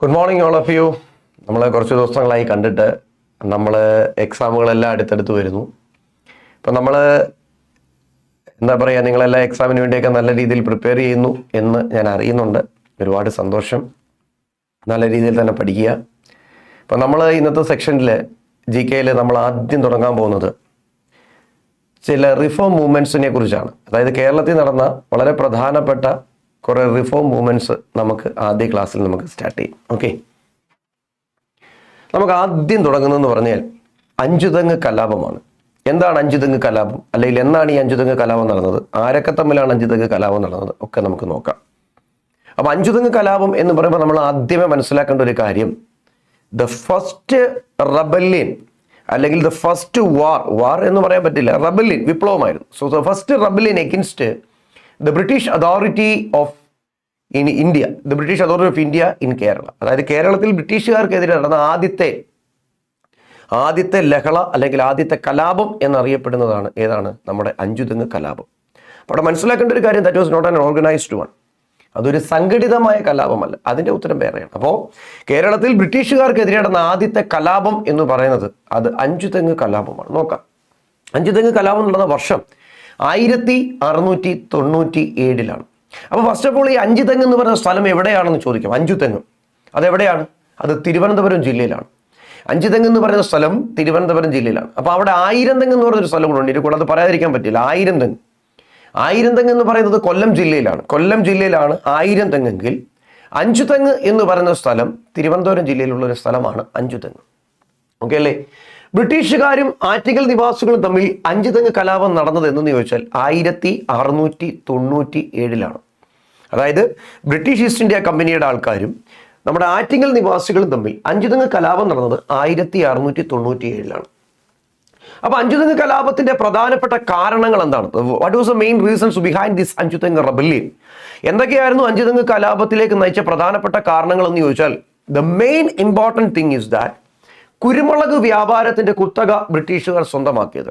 Good morning all of you. നമ്മൾ കുറച്ച് ദിവസങ്ങളായി കണ്ടിട്ട് നമ്മൾ എക്സാമുകളെല്ലാം അടുത്തടുത്ത് വരുന്നു. ഇപ്പം നമ്മൾ എന്താ പറയുക, നിങ്ങളെല്ലാം എക്സാമിന് വേണ്ടിയൊക്കെ നല്ല രീതിയിൽ പ്രിപ്പയർ ചെയ്യുന്നു എന്ന് ഞാൻ അറിയുന്നുണ്ട്. ഒരുപാട് സന്തോഷം. നല്ല രീതിയിൽ തന്നെ പഠിക്കുക. അപ്പം നമ്മൾ ഇന്നത്തെ സെക്ഷനിൽ GK നമ്മൾ ആദ്യം തുടങ്ങാൻ പോകുന്നത് ചില റിഫോം മൂവ്മെൻറ്റ്സിനെ കുറിച്ചാണ്. അതായത് കേരളത്തിൽ നടന്ന വളരെ പ്രധാനപ്പെട്ട കുറേ റിഫോം മൂവ്മെൻറ്റ്സ് നമുക്ക് ആദ്യ ക്ലാസ്സിൽ നമുക്ക് സ്റ്റാർട്ട് ചെയ്യും. ഓക്കെ, നമുക്ക് ആദ്യം തുടങ്ങുന്നതെന്ന് പറഞ്ഞാൽ അഞ്ചുതെങ്ങ് കലാപമാണ്. എന്താണ് അഞ്ചുതെങ്ങ് കലാപം, അല്ലെങ്കിൽ എന്നാണ് ഈ അഞ്ചുതെങ്ങ് കലാപം നടന്നത്, ആരൊക്കെ തമ്മിലാണ് അഞ്ചുതെങ്ങ് കലാപം നടന്നത് ഒക്കെ നമുക്ക് നോക്കാം. അപ്പം അഞ്ചുതെങ്ങ് കലാപം എന്ന് പറയുമ്പോൾ നമ്മൾ ആദ്യമേ മനസ്സിലാക്കേണ്ട ഒരു കാര്യം, ദ ഫസ്റ്റ് റബല്യൻ അല്ലെങ്കിൽ ദ ഫസ്റ്റ് വാർ എന്ന് പറയാൻ പറ്റില്ല, റബല്യൻ വിപ്ലവമായിരുന്നു. So the first rebellion against the British authority of in India, the British authority of India in Kerala. അതായത് കേരളത്തിൽ ബ്രിട്ടീഷുകാർക്കെതിരെ നടന്ന ആദ്യത്തെ ലഹള അല്ലെങ്കിൽ ആദ്യത്തെ കലാപം എന്നറിയപ്പെടുന്നതാണ് ഏതാണ്, നമ്മുടെ അഞ്ചുതെങ്ങ് കലാപം. അപ്പോൾ അവിടെ മനസ്സിലാക്കേണ്ട ഒരു കാര്യം, that was not an organised one. അതൊരു സംഘടിതമായ കലാപമല്ല, അതിൻ്റെ ഉത്തരം വേറെയാണ്. അപ്പോൾ കേരളത്തിൽ ബ്രിട്ടീഷുകാർക്കെതിരെ നടന്ന ആദ്യത്തെ കലാപം എന്ന് പറയുന്നത് അത് അഞ്ചുതെങ്ങ് കലാപമാണ്. നോക്കാം, അഞ്ചുതെങ്ങ് കലാപം നടന്ന വർഷം 1697. അപ്പോൾ ഫസ്റ്റ് ഓഫ് ഓൾ ഈ അഞ്ചുതെങ്ങ് എന്ന് പറയുന്ന സ്ഥലം എവിടെയാണെന്ന് ചോദിക്കാം. അഞ്ചുതെങ്ങ് അതെവിടെയാണ്? അത് തിരുവനന്തപുരം ജില്ലയിലാണ്. അഞ്ചുതെങ്ങ് എന്ന് പറയുന്ന സ്ഥലം തിരുവനന്തപുരം ജില്ലയിലാണ്. അപ്പോൾ അവിടെ ആയിരംതെങ്ങ് എന്ന് പറയുന്നൊരു സ്ഥലം കൂടെ ഉണ്ട്. ഇതിൽ കൂടെ അത് പറയാതിരിക്കാൻ പറ്റില്ല. ആയിരംതെങ്ങ് എന്ന് പറയുന്നത് കൊല്ലം ജില്ലയിലാണ് ആയിരംതെങ്ങെങ്കിൽ അഞ്ചുതെങ്ങ് എന്ന് പറയുന്ന സ്ഥലം തിരുവനന്തപുരം ജില്ലയിലുള്ള ഒരു സ്ഥലമാണ് അഞ്ചുതെങ്ങ്. ഓക്കെ അല്ലേ? ബ്രിട്ടീഷുകാരും ആറ്റിങ്ങൽ നിവാസികളും തമ്മിൽ അഞ്ചുതെങ്ങ് കലാപം നടന്നത് എന്ന് ചോദിച്ചാൽ 1697. അതായത് ബ്രിട്ടീഷ് ഈസ്റ്റ് ഇന്ത്യ കമ്പനിയുടെ ആൾക്കാരും നമ്മുടെ ആറ്റിങ്ങൽ നിവാസികളും തമ്മിൽ അഞ്ചുതെങ്ങ് കലാപം നടന്നത് 1697. അപ്പൊ അഞ്ചുതെങ്ങ് കലാപത്തിന്റെ പ്രധാനപ്പെട്ട കാരണങ്ങൾ എന്താണ്? What was the main reasons behind this Anchuthengu rebellion? എന്തൊക്കെയായിരുന്നു അഞ്ചുതെങ്ങ് കലാപത്തിലേക്ക് നയിച്ച പ്രധാനപ്പെട്ട കാരണങ്ങൾ എന്ന് ചോദിച്ചാൽ, the main important thing is that കുരുമുളക് വ്യാപാരത്തിന്റെ കുത്തക ബ്രിട്ടീഷുകാർ സ്വന്തമാക്കിയത്.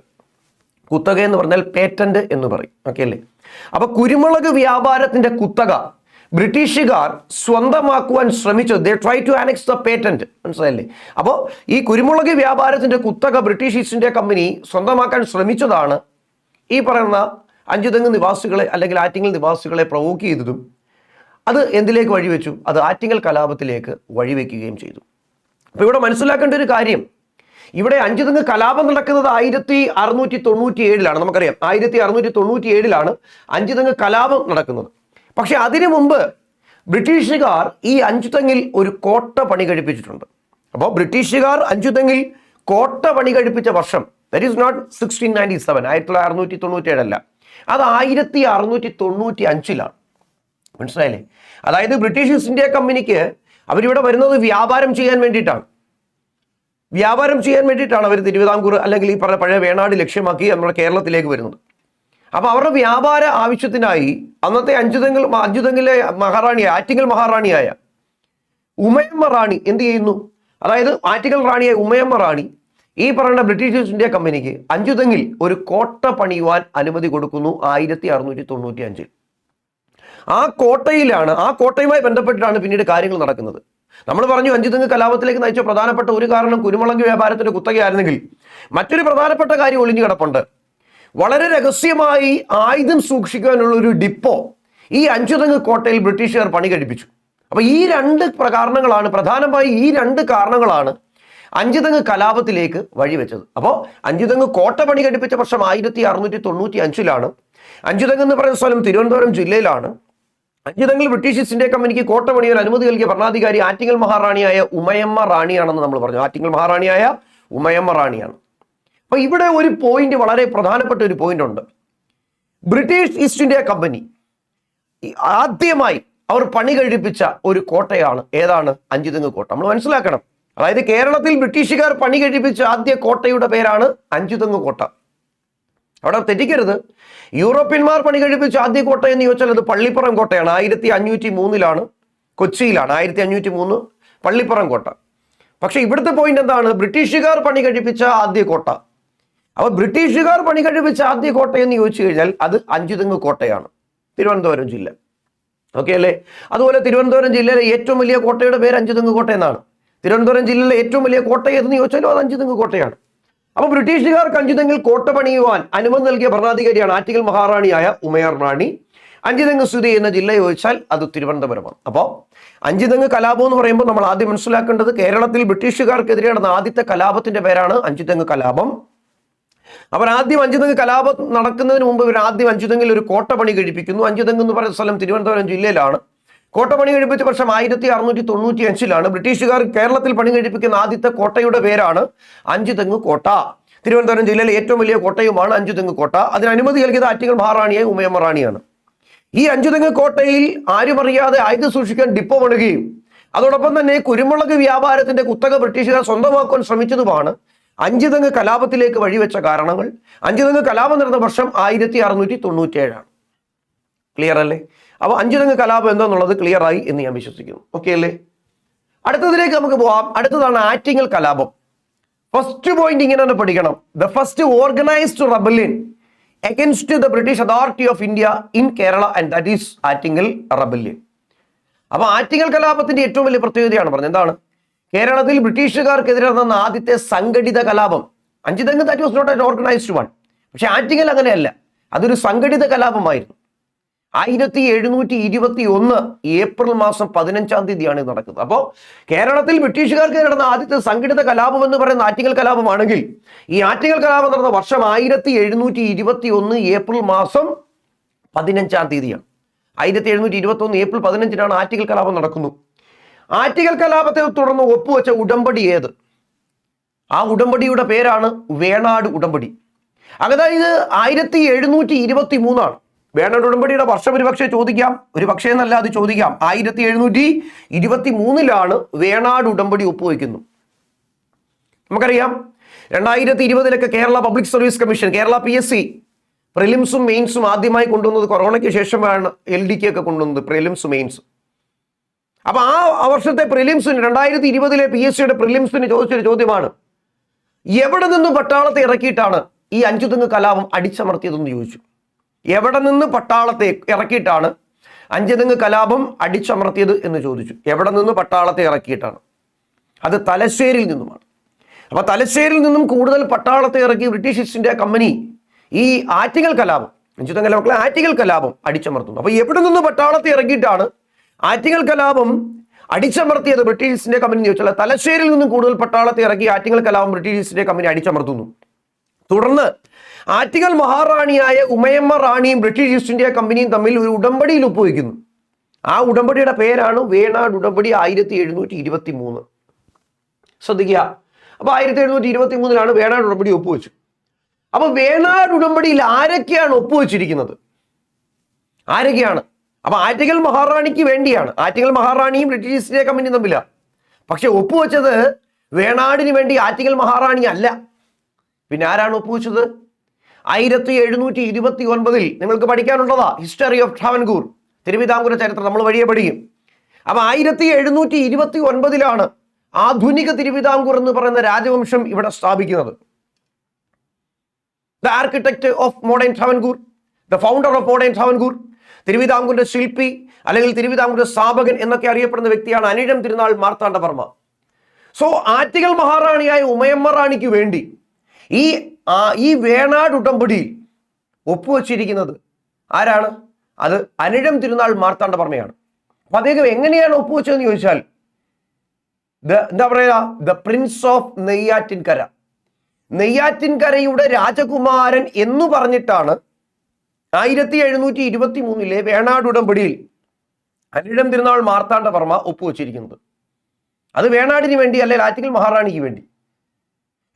കുത്തക എന്ന് പറഞ്ഞാൽ പേറ്റന്റ് എന്ന് പറയും. ഓക്കെ അല്ലേ? അപ്പൊ കുരുമുളക് വ്യാപാരത്തിന്റെ കുത്തക ബ്രിട്ടീഷുകാർ സ്വന്തമാക്കുവാൻ ശ്രമിച്ചത്, they try to annex the patent. മനസ്സിലായില്ലേ? അപ്പോൾ ഈ കുരുമുളക് വ്യാപാരത്തിന്റെ കുത്തക ബ്രിട്ടീഷ് ഈസ്റ്റ് ഇന്ത്യ കമ്പനി സ്വന്തമാക്കാൻ ശ്രമിച്ചതാണ് ഈ പറയുന്ന അഞ്ചുതെങ്ങ് നിവാസികളെ അല്ലെങ്കിൽ ആറ്റിങ്ങൽ നിവാസികളെ പ്രൊവോക്ക് ചെയ്തതും അത് എന്തിലേക്ക് വഴിവെച്ചു? അത് ആറ്റിങ്ങൽ കലാപത്തിലേക്ക് വഴിവെക്കുകയും ചെയ്തു. അപ്പോൾ ഇവിടെ മനസ്സിലാക്കേണ്ട ഒരു കാര്യം, ഇവിടെ അഞ്ചുതെങ്ങ് കലാപം നടക്കുന്നത് 1697. നമുക്കറിയാം 1697 അഞ്ചുതെങ്ങ് കലാപം നടക്കുന്നത്. പക്ഷെ അതിനു മുമ്പ് ബ്രിട്ടീഷുകാർ ഈ അഞ്ചുതെങ്ങിൽ ഒരു കോട്ട പണി കഴിപ്പിച്ചിട്ടുണ്ട്. അപ്പോൾ ബ്രിട്ടീഷുകാർ അഞ്ചുതെങ്ങിൽ കോട്ട പണി കഴിപ്പിച്ച വർഷം, ദാറ്റ് ഈസ് നോട്ട് 1697, 1697 അല്ല, അത് 1695. മനസ്സിലായില്ലേ? അതായത് ബ്രിട്ടീഷ് ഈസ്റ്റ് ഇന്ത്യ കമ്പനിക്ക് അവരിവിടെ വരുന്നത് വ്യാപാരം ചെയ്യാൻ വേണ്ടിയിട്ടാണ് അവർ തിരുവിതാംകൂർ അല്ലെങ്കിൽ ഈ പറഞ്ഞ പഴയ വേണാട് ലക്ഷ്യമാക്കി നമ്മുടെ കേരളത്തിലേക്ക് വരുന്നത്. അപ്പോൾ അവരുടെ വ്യാപാര ആവശ്യത്തിനായി അന്നത്തെ അഞ്ചുതെങ്ങിലെ മഹാറാണിയായ ആറ്റിങ്ങൽ മഹാറാണിയായ ഉമയമ്മ റാണി എന്ത് ചെയ്യുന്നു? അതായത് ആറ്റിങ്ങൽ റാണിയായ ഉമയമ്മ റാണി ഈ പറയുന്ന ബ്രിട്ടീഷ് ഈസ്റ്റ് ഇന്ത്യ കമ്പനിക്ക് അഞ്ചുതെങ്ങിൽ ഒരു കോട്ട പണിയുവാൻ അനുമതി കൊടുക്കുന്നു 1695. ആ കോട്ടയുമായി ബന്ധപ്പെട്ടിട്ടാണ് പിന്നീട് കാര്യങ്ങൾ നടക്കുന്നത്. നമ്മൾ പറഞ്ഞു അഞ്ചുതെങ്ങ് കലാപത്തിലേക്ക് നയിച്ച പ്രധാനപ്പെട്ട ഒരു കാരണം കുരുമുളക് വ്യാപാരത്തിന്റെ കുത്തകയായിരുന്നെങ്കിൽ മറ്റൊരു പ്രധാനപ്പെട്ട കാര്യം ഒളിഞ്ഞു കിടപ്പുണ്ട്. വളരെ രഹസ്യമായി ആയുധം സൂക്ഷിക്കാനുള്ള ഒരു ഡിപ്പോ ഈ അഞ്ചുതെങ്ങ് കോട്ടയിൽ ബ്രിട്ടീഷുകാർ പണി കഴിപ്പിച്ചു. അപ്പൊ ഈ രണ്ട് കാരണങ്ങളാണ് അഞ്ചുതെങ്ങ് കലാപത്തിലേക്ക് വഴിവെച്ചത്. അപ്പോൾ അഞ്ചുതെങ്ങ് കോട്ട പണി കഴിപ്പിച്ച വർഷം 1695. അഞ്ചുതെങ്ങ് എന്ന് പറയുന്ന സ്ഥലം തിരുവനന്തപുരം ജില്ലയിലാണ്. അഞ്ചുതെങ്ങിൽ ബ്രിട്ടീഷ് ഈസ്റ്റ് ഇന്ത്യ കമ്പനിക്ക് കോട്ട പണിയാൻ അനുമതി നൽകിയ ഭരണാധികാരി ആറ്റിങ്ങൽ മഹാറാണിയായ ഉമയമ്മ റാണിയാണെന്ന് നമ്മൾ പറഞ്ഞു. ആറ്റിങ്ങൽ മഹാറാണിയായ ഉമയമ്മ റാണിയാണ്. അപ്പൊ ഇവിടെ ഒരു പോയിന്റ്, വളരെ പ്രധാനപ്പെട്ട ഒരു പോയിന്റ് ഉണ്ട്. ബ്രിട്ടീഷ് ഈസ്റ്റ് ഇന്ത്യ കമ്പനി ആദ്യമായി അവർ പണി കഴിപ്പിച്ച ഒരു കോട്ടയാണ് ഏതാണ്? അഞ്ചുതെങ്ങ് കോട്ട. നമ്മൾ മനസ്സിലാക്കണം. അതായത് കേരളത്തിൽ ബ്രിട്ടീഷുകാർ പണി കഴിപ്പിച്ച ആദ്യ കോട്ടയുടെ പേരാണ് അഞ്ചുതെങ്ങ് കോട്ട. അവിടെ തെറ്റിക്കരുത്. യൂറോപ്യന്മാർ പണി കഴിപ്പിച്ച ആദ്യ കോട്ട എന്ന് ചോദിച്ചാൽ അത് പള്ളിപ്പുറം കോട്ടയാണ്. 1503 കൊച്ചിയിലാണ് 1503 പള്ളിപ്പുറം കോട്ട. പക്ഷെ ഇവിടുത്തെ പോയിന്റ് എന്താണ്? ബ്രിട്ടീഷുകാർ പണി കഴിപ്പിച്ച ആദ്യ കോട്ട. അപ്പോൾ ബ്രിട്ടീഷുകാർ പണി കഴിപ്പിച്ച ആദ്യ കോട്ട എന്ന് ചോദിച്ചു കഴിഞ്ഞാൽ അത് അഞ്ചുതെങ്ങ് കോട്ടയാണ്, തിരുവനന്തപുരം ജില്ല. ഓക്കെ അല്ലേ? അതുപോലെ തിരുവനന്തപുരം ജില്ലയിലെ ഏറ്റവും വലിയ കോട്ടയുടെ പേര് അഞ്ചുതെങ്ങ് കോട്ട എന്നാണ്. തിരുവനന്തപുരം ജില്ലയിലെ ഏറ്റവും വലിയ കോട്ട ഏതെന്ന് ചോദിച്ചാലും അത് അഞ്ചുതെങ്ങ് കോട്ടയാണ്. അപ്പൊ ബ്രിട്ടീഷുകാർക്ക് അഞ്ചുതെങ്ങിൽ കോട്ട പണിയുവാൻ അനുമതി നൽകിയ ഭരണാധികാരിയാണ് ആറ്റിങ്ങൽ മഹാറാണിയായ ഉമയർ റാണി. അഞ്ചുതെങ്ങ് സ്ഥിതി ചെയ്യുന്ന ജില്ല ചോദിച്ചാൽ അത് തിരുവനന്തപുരമാണ്. അപ്പോൾ അഞ്ചുതെങ്ങ് കലാപം എന്ന് പറയുമ്പോൾ നമ്മൾ ആദ്യം മനസ്സിലാക്കേണ്ടത് കേരളത്തിൽ ബ്രിട്ടീഷുകാർക്കെതിരെ നടന്ന ആദ്യത്തെ കലാപത്തിന്റെ പേരാണ് അഞ്ചുതെങ്ങ് കലാപം. അവർ ആദ്യം അഞ്ചുതെങ്ങ് കലാപം നടക്കുന്നതിന് മുമ്പ് ഇവർ ആദ്യം അഞ്ചുതെങ്ങിൽ ഒരു കോട്ട പണി കഴിപ്പിക്കുന്നു. അഞ്ചുതെങ്ങ് എന്ന് പറയുന്ന സ്ഥലം തിരുവനന്തപുരം ജില്ലയിലാണ്. കോട്ട പണി കഴിപ്പിച്ച വർഷം 1695 ബ്രിട്ടീഷുകാർ കേരളത്തിൽ പണി കഴിപ്പിക്കുന്ന ആദ്യത്തെ കോട്ടയുടെ പേരാണ് അഞ്ചുതെങ്ങ് കോട്ട. തിരുവനന്തപുരം ജില്ലയിലെ ഏറ്റവും വലിയ കോട്ടയുമാണ് അഞ്ചുതെങ്ങ് കോട്ട. അതിന് അനുമതി നൽകിയത് ആറ്റിങ്ങൽ മഹാറാണിയായ ഉമയമ്മ റാണിയാണ്. ഈ അഞ്ചുതെങ്ങ് കോട്ടയിൽ ആരും അറിയാതെ ആയുധം സൂക്ഷിക്കാൻ ഡിപ്പോ പണിയുകയും അതോടൊപ്പം തന്നെ കുരുമുളക് വ്യാപാരത്തിന്റെ കുത്തക ബ്രിട്ടീഷുകാർ സ്വന്തമാക്കാൻ ശ്രമിച്ചതുമാണ് അഞ്ചുതെങ്ങ് കലാപത്തിലേക്ക് വഴിവെച്ച കാരണങ്ങൾ. അഞ്ചുതെങ്ങ് കലാപം നടന്ന വർഷം 1697. ക്ലിയർ അല്ലേ? അപ്പൊ അഞ്ചുതെങ്ങ് കലാപം എന്താന്നുള്ളത് ക്ലിയർ ആയി എന്ന് ഞാൻ വിശ്വസിക്കുന്നു. ഓക്കെ അല്ലേ? അടുത്തതിലേക്ക് നമുക്ക് പോവാം. അടുത്തതാണ് ആറ്റിങ്ങൽ കലാപം. ഫസ്റ്റ് പോയിന്റ് ഇങ്ങനെ തന്നെ പഠിക്കണം. The first organised rebellion against the British authority of India in Kerala and that is Attingal rebellion. അപ്പൊ ആറ്റിങ്ങൽ കലാപത്തിന്റെ ഏറ്റവും വലിയ പ്രത്യേകതയാണ് പറഞ്ഞത്. എന്താണ്? കേരളത്തിൽ ബ്രിട്ടീഷുകാർക്കെതിരെ നടന്ന ആദ്യത്തെ സംഘടിത കലാപം. Anchuthengu that was not an organised one. പക്ഷെ ആറ്റിങ്ങൽ അങ്ങനെയല്ല, അതൊരു സംഘടിത കലാപമായിരുന്നു. 1721 ഏപ്രിൽ മാസം 15-ാം തീയതിയാണ് ഇത് നടക്കുന്നത്. അപ്പോൾ കേരളത്തിൽ ബ്രിട്ടീഷുകാർക്ക് നടന്ന ആദ്യത്തെ സംഘടിത കലാപം എന്ന് പറയുന്ന ആറ്റിങ്ങൽ കലാപമാണെങ്കിൽ ഈ ആറ്റിങ്ങൽ കലാപം നടന്ന വർഷം 1721 ഏപ്രിൽ മാസം 15-ാം തീയതിയാണ്. 1721 ഏപ്രിൽ 15-നാണ് ആറ്റിങ്ങൽ കലാപം നടക്കുന്നു. ആറ്റിങ്ങൽ കലാപത്തെ തുടർന്ന് ഒപ്പുവെച്ച ഉടമ്പടി ഏത്? ആ ഉടമ്പടിയുടെ പേരാണ് വേണാട് ഉടമ്പടി. അതായത് 1723 വേണാട് ഉടമ്പടിയുടെ വർഷം ഒരുപക്ഷെ ചോദിക്കാം, ഒരു പക്ഷേ എന്നല്ല അത് ചോദിക്കാം. 1723 വേണാട് ഉടമ്പടി ഒപ്പുവെക്കുന്നു. നമുക്കറിയാം 2020 Kerala public service commission, Kerala PSC പ്രിലിംസും മെയിൻസും ആദ്യമായി കൊണ്ടുവന്നത് കൊറോണയ്ക്ക് ശേഷമാണ്. LDK ഒക്കെ കൊണ്ടുവന്നത് പ്രിലിംസ് മെയിൻസ്. അപ്പൊ ആ വർഷത്തെ പ്രിലിംസിന് 2020 PSCയുടെ പ്രിലിംസിന് ചോദിച്ചൊരു ചോദ്യമാണ്, എവിടെ നിന്ന് പട്ടാളത്തെ ഇറക്കിയിട്ടാണ് ഈ അഞ്ചുതെങ്ങ് കലാപം അടിച്ചമർത്തിയതെന്ന് ചോദിച്ചു. എവിടെ നിന്ന് പട്ടാളത്തെ ഇറക്കിയിട്ടാണ് അഞ്ചുതെങ്ങ് കലാപം അടിച്ചമർത്തിയത് എന്ന് ചോദിച്ചു. എവിടെ നിന്ന് പട്ടാളത്തെ ഇറക്കിയിട്ടാണ്? അത് തലശ്ശേരിയിൽ നിന്നുമാണ്. അപ്പൊ തലശ്ശേരിയിൽ നിന്നും കൂടുതൽ പട്ടാളത്തെ ഇറക്കി ബ്രിട്ടീഷ് ഈസ്റ്റ് ഇന്ത്യ കമ്പനി ഈ ആറ്റിങ്ങൽ കലാപം, അഞ്ചുതെങ്ങ് കലാപം, ആറ്റിങ്ങൽ കലാപം അടിച്ചമർത്തുന്നു. അപ്പൊ എവിടെ നിന്ന് പട്ടാളത്തെ ഇറക്കിയിട്ടാണ് ആറ്റിങ്ങൽ കലാപം അടിച്ചമർത്തിയത് ബ്രിട്ടീഷ് ഈസ്റ്റ് ഇന്ത്യ കമ്പനി എന്ന് ചോദിച്ചാൽ തലശ്ശേരിയിൽ നിന്നും കൂടുതൽ പട്ടാളത്തെ ഇറക്കി ആറ്റിങ്ങൽ കലാപം ബ്രിട്ടീഷ് ഈസ്റ്റ് ഇന്ത്യ കമ്പനി അടിച്ചമർത്തുന്നു. തുടർന്ന് ആറ്റിങ്ങൽ മഹാറാണിയായ ഉമയമ്മ റാണിയും ബ്രിട്ടീഷ് ഈസ്റ്റ് ഇന്ത്യ കമ്പനിയും തമ്മിൽ ഒരു ഉടമ്പടിയിൽ ഒപ്പുവെക്കുന്നു. ആ ഉടമ്പടിയുടെ പേരാണ് വേണാട് ഉടമ്പടി. 1723 ശ്രദ്ധിക്കുക. അപ്പൊ 1723 വേണാട് ഉടമ്പടി ഒപ്പുവെച്ചു. അപ്പൊ വേണാട് ഉടമ്പടിയിൽ ആരൊക്കെയാണ് ഒപ്പുവെച്ചിരിക്കുന്നത്? ആരൊക്കെയാണ്? അപ്പൊ ആറ്റിങ്ങൽ മഹാറാണിക്ക് വേണ്ടിയാണ്. ആറ്റിങ്ങൽ മഹാറാണിയും ബ്രിട്ടീഷ് ഈസ്റ്റ് ഇന്ത്യ കമ്പനിയും തമ്മിലാണ്. പക്ഷെ ഒപ്പുവെച്ചത് വേണാടിന് വേണ്ടി ആറ്റിങ്ങൽ മഹാറാണി അല്ല. പിന്നെ ആരാണ് ഒപ്പുവെച്ചത്? 1729 നിങ്ങൾക്ക് പഠിക്കാനുള്ളതാ ഹിസ്റ്ററി ഓഫ് ട്രാവൻകൂർ, തിരുവിതാംകൂർ ചരിത്രം നമ്മൾ വഴിയെ പഠിക്കും. അപ്പൊ 1729 ആധുനിക തിരുവിതാംകൂർ എന്ന് പറയുന്ന രാജവംശം ഇവിടെ സ്ഥാപിക്കുന്നത്. The architect of modern Travancore, the founder of modern Travancore, തിരുവിതാംകൂറിന്റെ ശില്പി അല്ലെങ്കിൽ തിരുവിതാംകൂറിന്റെ സ്ഥാപകൻ എന്നൊക്കെ അറിയപ്പെടുന്ന വ്യക്തിയാണ് അനിഴം തിരുനാൾ മാർത്താണ്ഡവർമ്മ. സോ ആറ്റിങ്ങൽ മഹാറാണിയായ ഉമയമ്മ റാണിക്ക് വേണ്ടി ഈ വേണാട് ഉടമ്പടിയിൽ ഒപ്പുവെച്ചിരിക്കുന്നത് ആരാണ്? അത് അനിഴം തിരുനാൾ മാർത്താണ്ഡവർമ്മയാണ്. അപ്പൊ അദ്ദേഹം എങ്ങനെയാണ് ഒപ്പുവെച്ചതെന്ന് ചോദിച്ചാൽ എന്താ പറയുക, ദ പ്രിൻസ് ഓഫ് നെയ്യാറ്റിൻകര, നെയ്യാറ്റിൻകരയുടെ രാജകുമാരൻ എന്ന് പറഞ്ഞിട്ടാണ് 1723 വേണാട് ഉടമ്പടിയിൽ അനിഴം തിരുനാൾ മാർത്താണ്ഡവർമ്മ ഒപ്പുവെച്ചിരിക്കുന്നത്. അത് വേണാടിന് വേണ്ടി അല്ലെങ്കിൽ ആറ്റിങ്ങൽ മഹാറാണിക്ക് വേണ്ടി.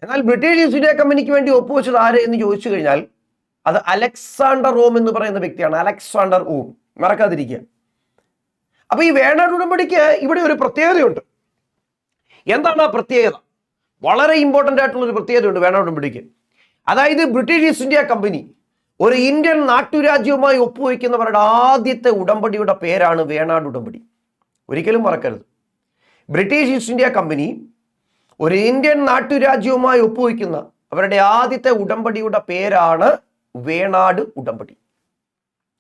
എന്നാൽ ബ്രിട്ടീഷ് ഈസ്റ്റ് ഇന്ത്യ കമ്പനിക്ക് വേണ്ടി ഒപ്പുവെച്ചത് ആര് എന്ന് ചോദിച്ചു കഴിഞ്ഞാൽ അത് അലക്സാണ്ടർ ഓം എന്ന് പറയുന്ന വ്യക്തിയാണ്. അലക്സാണ്ടർ ഓം, മറക്കാതിരിക്കുക. അപ്പൊ ഈ വേണാട് ഉടമ്പടിക്ക് ഇവിടെ ഒരു പ്രത്യേകതയുണ്ട്. എന്താണ് ആ പ്രത്യേകത? വളരെ ഇമ്പോർട്ടൻ്റ് ആയിട്ടുള്ള ഒരു പ്രത്യേകതയുണ്ട് വേണാട് ഉടമ്പടിക്ക്. അതായത് ബ്രിട്ടീഷ് ഈസ്റ്റ് ഇന്ത്യ കമ്പനി ഒരു ഇന്ത്യൻ നാട്ടുരാജ്യവുമായി ഒപ്പുവെക്കുന്നവരുടെ ആദ്യത്തെ ഉടമ്പടിയുടെ പേരാണ് വേണാട് ഉടമ്പടി. ഒരിക്കലും മറക്കരുത്. ബ്രിട്ടീഷ് ഈസ്റ്റ് ഇന്ത്യ കമ്പനി ഒരു ഇന്ത്യൻ നാട്ടുരാജ്യവുമായി ഒപ്പുവെക്കുന്ന അവരുടെ ആദ്യത്തെ ഉടമ്പടിയുടെ പേരാണ് വേണാട് ഉടമ്പടി.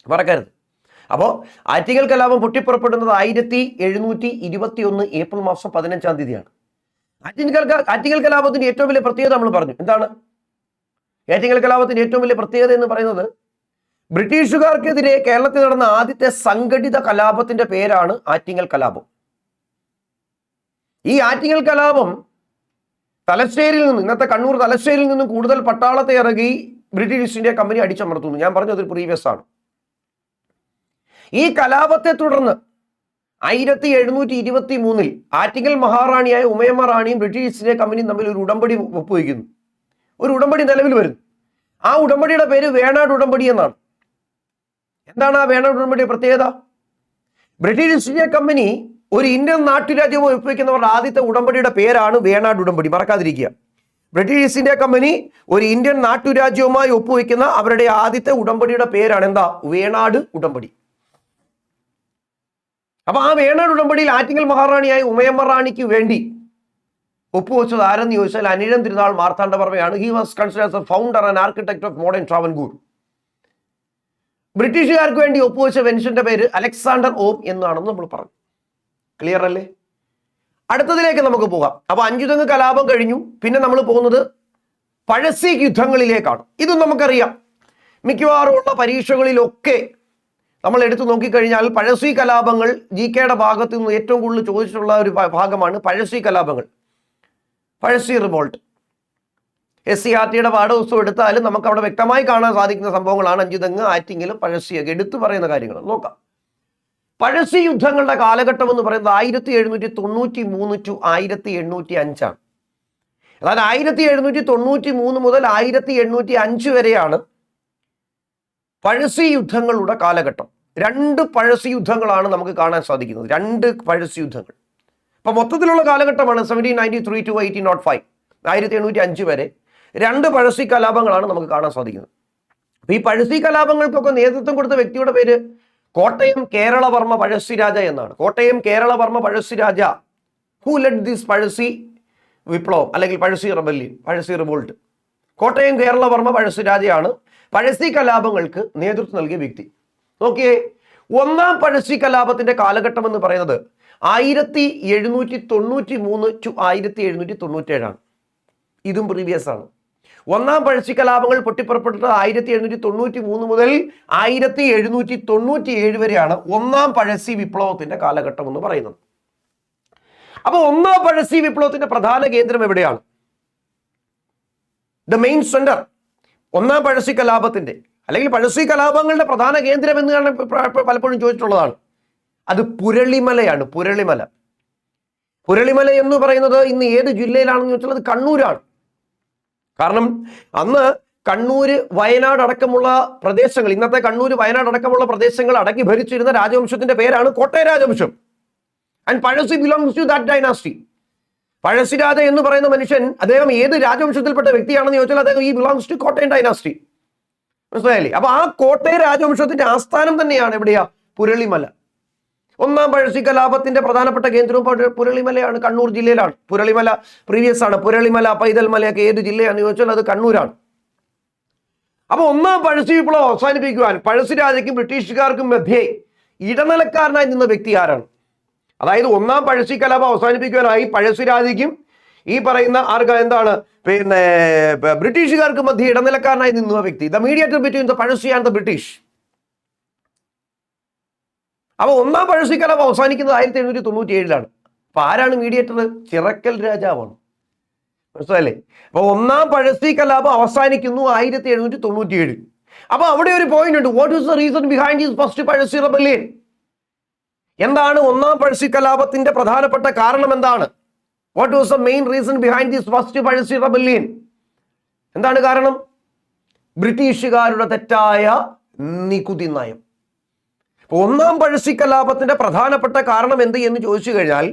മറക്കരുത്. അപ്പോൾ ആറ്റിങ്ങൽ കലാപം പൊട്ടിപ്പുറപ്പെടുന്നത് 1721 ഏപ്രിൽ മാസം 15-ാം തീയതിയാണ്. ആറ്റിങ്ങൽ കലാപത്തിന്റെ ഏറ്റവും വലിയ പ്രത്യേകത നമ്മൾ പറഞ്ഞു. എന്താണ് ആറ്റിങ്ങൽ കലാപത്തിന്റെ ഏറ്റവും വലിയ പ്രത്യേകത എന്ന് പറയുന്നത്? ബ്രിട്ടീഷുകാർക്കെതിരെ കേരളത്തിൽ നടന്ന ആദ്യത്തെ സംഘടിത കലാപത്തിന്റെ പേരാണ് ആറ്റിങ്ങൽ കലാപം. ഈ ആറ്റിങ്ങൽ കലാപം തലശ്ശേരിയിൽ നിന്നും, ഇന്നത്തെ കണ്ണൂർ തലശ്ശേരിയിൽ നിന്നും കൂടുതൽ പട്ടാളത്തെ ഇറങ്ങി ബ്രിട്ടീഷ് ഈസ്റ്റ് ഇന്ത്യ കമ്പനി അടിച്ചമർത്തുന്നു. ഞാൻ പറഞ്ഞു അതൊരു പ്രീവിയസ് ആണ്. ഈ കലാപത്തെ തുടർന്ന് 1723 ആറ്റിങ്ങൽ മഹാറാണിയായ ഉമയമ്മ റാണിയും ബ്രിട്ടീഷ് ഈസ്റ്റ് ഇന്ത്യ കമ്പനിയും തമ്മിൽ ഒരു ഉടമ്പടി ഒപ്പുവയ്ക്കുന്നു. ഒരു ഉടമ്പടി നിലവിൽ വരുന്നു. ആ ഉടമ്പടിയുടെ പേര് വേണാട് ഉടമ്പടി എന്നാണ്. എന്താണ് ആ വേണാട് ഉടമ്പടിയുടെ പ്രത്യേകത? ബ്രിട്ടീഷ് ഈസ്റ്റ് ഇന്ത്യ കമ്പനി ഒരു ഇന്ത്യൻ നാട്ടുരാജ്യവുമായി ഒപ്പുവയ്ക്കുന്നവരുടെ ആദ്യത്തെ ഉടമ്പടിയുടെ പേരാണ് വേണാട് ഉടമ്പടി. മറക്കാതിരിക്കുക. ബ്രിട്ടീഷ് ഈസ്റ്റ് ഇന്ത്യ കമ്പനി ഒരു ഇന്ത്യൻ നാട്ടുരാജ്യവുമായി ഒപ്പുവയ്ക്കുന്ന അവരുടെ ആദ്യത്തെ ഉടമ്പടിയുടെ പേരാണ് എന്താ? വേണാട് ഉടമ്പടി. അപ്പൊ ആ വേണാട് ഉടമ്പടിയിൽ ആറ്റിങ്ങൽ മഹാറാണിയായ ഉമയമ്മ റാണിക്ക് വേണ്ടി ഒപ്പുവെച്ചത് ആരെന്ന് ചോദിച്ചാൽ അനിഴം തിരുനാൾ മാർത്താണ്ഡവർമ്മയാണ്. He was considered as a founder and architect of modern Travancore. ബ്രിട്ടീഷുകാർക്ക് വേണ്ടി ഒപ്പുവെച്ച മനുഷ്യന്റെ പേര് അലക്സാണ്ടർ ഓം എന്നാണെന്ന് നമ്മൾ പറഞ്ഞു. ക്ലിയർ അല്ലേ? അടുത്തതിലേക്ക് നമുക്ക് പോകാം. അപ്പൊ അഞ്ചുതെങ്ങ് കലാപം കഴിഞ്ഞു. പിന്നെ നമ്മൾ പോകുന്നത് പഴശ്ശി യുദ്ധങ്ങളിലേക്കാണ്. ഇതും നമുക്കറിയാം. മിക്കവാറും ഉള്ള പരീക്ഷകളിലൊക്കെ നമ്മൾ എടുത്തു നോക്കിക്കഴിഞ്ഞാൽ പഴശ്ശി കലാപങ്ങൾ GK-യുടെ ഭാഗത്ത് നിന്ന് ഏറ്റവും കൂടുതൽ ചോദിച്ചിട്ടുള്ള ഒരു ഭാഗമാണ് പഴശ്ശി കലാപങ്ങൾ, പഴശ്ശി റിവോൾട്ട്. SCERT-യുടെ പാഠപുസ്തകം എടുത്താലും നമുക്ക് അവിടെ വ്യക്തമായി കാണാൻ സാധിക്കുന്ന സംഭവങ്ങളാണ് അഞ്ചുതെങ്ങ്, ആറ്റിങ്ങലും പഴശ്ശിയൊക്കെ എടുത്തു പറയുന്ന കാര്യങ്ങൾ. നോക്കാം. പഴശ്ശി യുദ്ധങ്ങളുടെ കാലഘട്ടം എന്ന് പറയുന്നത് 1793 to 1805 ആണ്. അതായത് 1793 മുതൽ 1805 വരെയാണ് പഴശ്ശി യുദ്ധങ്ങളുടെ കാലഘട്ടം. 2 പഴശ്ശി യുദ്ധങ്ങളാണ് നമുക്ക് കാണാൻ സാധിക്കുന്നത്. 2 പഴശ്ശി യുദ്ധങ്ങൾ. അപ്പൊ മൊത്തത്തിലുള്ള കാലഘട്ടമാണ് 1793 to 1805, 1805 വരെ 2 പഴശ്ശി കലാപങ്ങളാണ് നമുക്ക് കാണാൻ സാധിക്കുന്നത്. അപ്പൊ ഈ പഴശ്ശി കലാപങ്ങൾക്കൊക്കെ നേതൃത്വം കൊടുത്ത വ്യക്തിയുടെ പേര് കോട്ടയം കേരളവർമ്മ പഴശ്ശിരാജ എന്നാണ്. Kottayam Keralavarma Pazhassiraja who led this Pazhassi വിപ്ലവം അല്ലെങ്കിൽ പഴശ്ശി റെബല്യൻ, പഴശ്ശി റിവോൾട്ട്. കോട്ടയം കേരളവർമ്മ പഴശ്ശിരാജയാണ് പഴശ്ശി കലാപങ്ങൾക്ക് നേതൃത്വം നൽകിയ വ്യക്തി. നോക്കിയേ, 1-ാം പഴശ്ശി കലാപത്തിന്റെ കാലഘട്ടം എന്ന് പറയുന്നത് 1793 to 1797 ആണ്. ഇതും പ്രീവിയസ് ആണ്. 1-ാം പഴശ്ശി കലാപങ്ങൾ പൊട്ടിപ്പുറപ്പെട്ടത് 1793 മുതൽ 1797 വരെയാണ് 1-ാം പഴശ്ശി വിപ്ലവത്തിന്റെ കാലഘട്ടം എന്ന് പറയുന്നത്. അപ്പൊ 1-ാം പഴശ്ശി വിപ്ലവത്തിന്റെ പ്രധാന കേന്ദ്രം എവിടെയാണ്? ദ മെയിൻ സെന്റർ 1-ാം പഴശ്ശി കലാപത്തിന്റെ അല്ലെങ്കിൽ പഴശ്ശി കലാപങ്ങളുടെ പ്രധാന കേന്ദ്രം എന്ന് പലപ്പോഴും ചോദിച്ചിട്ടുള്ളതാണ്. അത് പുരളിമലയാണ്. പുരളിമല എന്ന് പറയുന്നത് ഇന്ന് ഏത് ജില്ലയിലാണെന്ന് ചോദിച്ചാൽ അത് കണ്ണൂരാണ്. കാരണം അന്ന് കണ്ണൂര്, വയനാട് അടക്കമുള്ള പ്രദേശങ്ങൾ, ഇന്നത്തെ കണ്ണൂര്, വയനാട് അടക്കമുള്ള പ്രദേശങ്ങൾ അടക്കി ഭരിച്ചിരുന്ന രാജവംശത്തിന്റെ പേരാണ് കോട്ടയ രാജവംശം. And Pazhassi belongs to that dynasty. Pazhassiraja എന്ന് പറയുന്ന മനുഷ്യൻ, അദ്ദേഹം ഏത് രാജവംശത്തിൽപ്പെട്ട വ്യക്തിയാണെന്ന് ചോദിച്ചാൽ അദ്ദേഹം ഈ ബിലോങ്സ് ടു കോട്ടയം ഡൈനാസ്റ്റി. മനസ്സിലായില്ലേ? അപ്പൊ ആ കോട്ടയ രാജവംശത്തിന്റെ ആസ്ഥാനം തന്നെയാണ് എവിടെയാ? പുരളിമല. 1-ാം പഴശ്ശി കലാപത്തിന്റെ പ്രധാനപ്പെട്ട കേന്ദ്രവും പുരളിമലയാണ്, കണ്ണൂർ ജില്ലയിലാണ്. പുരളിമല പ്രീവിയസ് ആണ്. പുരളിമല, പൈതൽമലയൊക്കെ ഏത് ജില്ലയാണെന്ന് ചോദിച്ചാൽ അത് കണ്ണൂരാണ്. അപ്പൊ 1-ാം പഴശ്ശി വിപ്ലവം അവസാനിപ്പിക്കുവാൻ പഴശ്ശിരാജയ്ക്കും ബ്രിട്ടീഷുകാർക്കും മധ്യേ ഇടനിലക്കാരനായി നിന്ന വ്യക്തി ആരാണ്? അതായത് 1-ാം പഴശ്ശി കലാപം അവസാനിപ്പിക്കുവാനായി പഴശ്ശിരാജയ്ക്കും ഈ പറയുന്ന എന്താണ് ബ്രിട്ടീഷുകാർക്ക് മധ്യ ഇടനിലക്കാരനായി നിന്ന വ്യക്തി, the mediator between the Pazhassi and the British. അപ്പൊ 1-ാം പഴശ്ശി കലാപം അവസാനിക്കുന്നത് 1797 അപ്പൊ ആരാണ് മീഡിയേറ്റർ? ചിറക്കൽ രാജാവാണ്. മനസ്സിലല്ലേ? അപ്പൊ 1-ാം പഴശ്ശി കലാപം അവസാനിക്കുന്നു 1797. അപ്പൊ അവിടെ ഒരു പോയിന്റ് ഉണ്ട്. What is the reason behind this first Pazhassi rebellion? എന്താണ് 1-ാം പഴശ്ശി കലാപത്തിന്റെ പ്രധാനപ്പെട്ട കാരണം? എന്താണ്? What was the main reason behind this first Pazhassi rebellion? എന്താണ് കാരണം? ബ്രിട്ടീഷുകാരുടെ തെറ്റായ നികുതി നയം. 1-ാം പഴശ്ശി കലാപത്തിന്റെ പ്രധാനപ്പെട്ട കാരണം എന്ത് എന്ന് ചോദിച്ചു കഴിഞ്ഞാൽ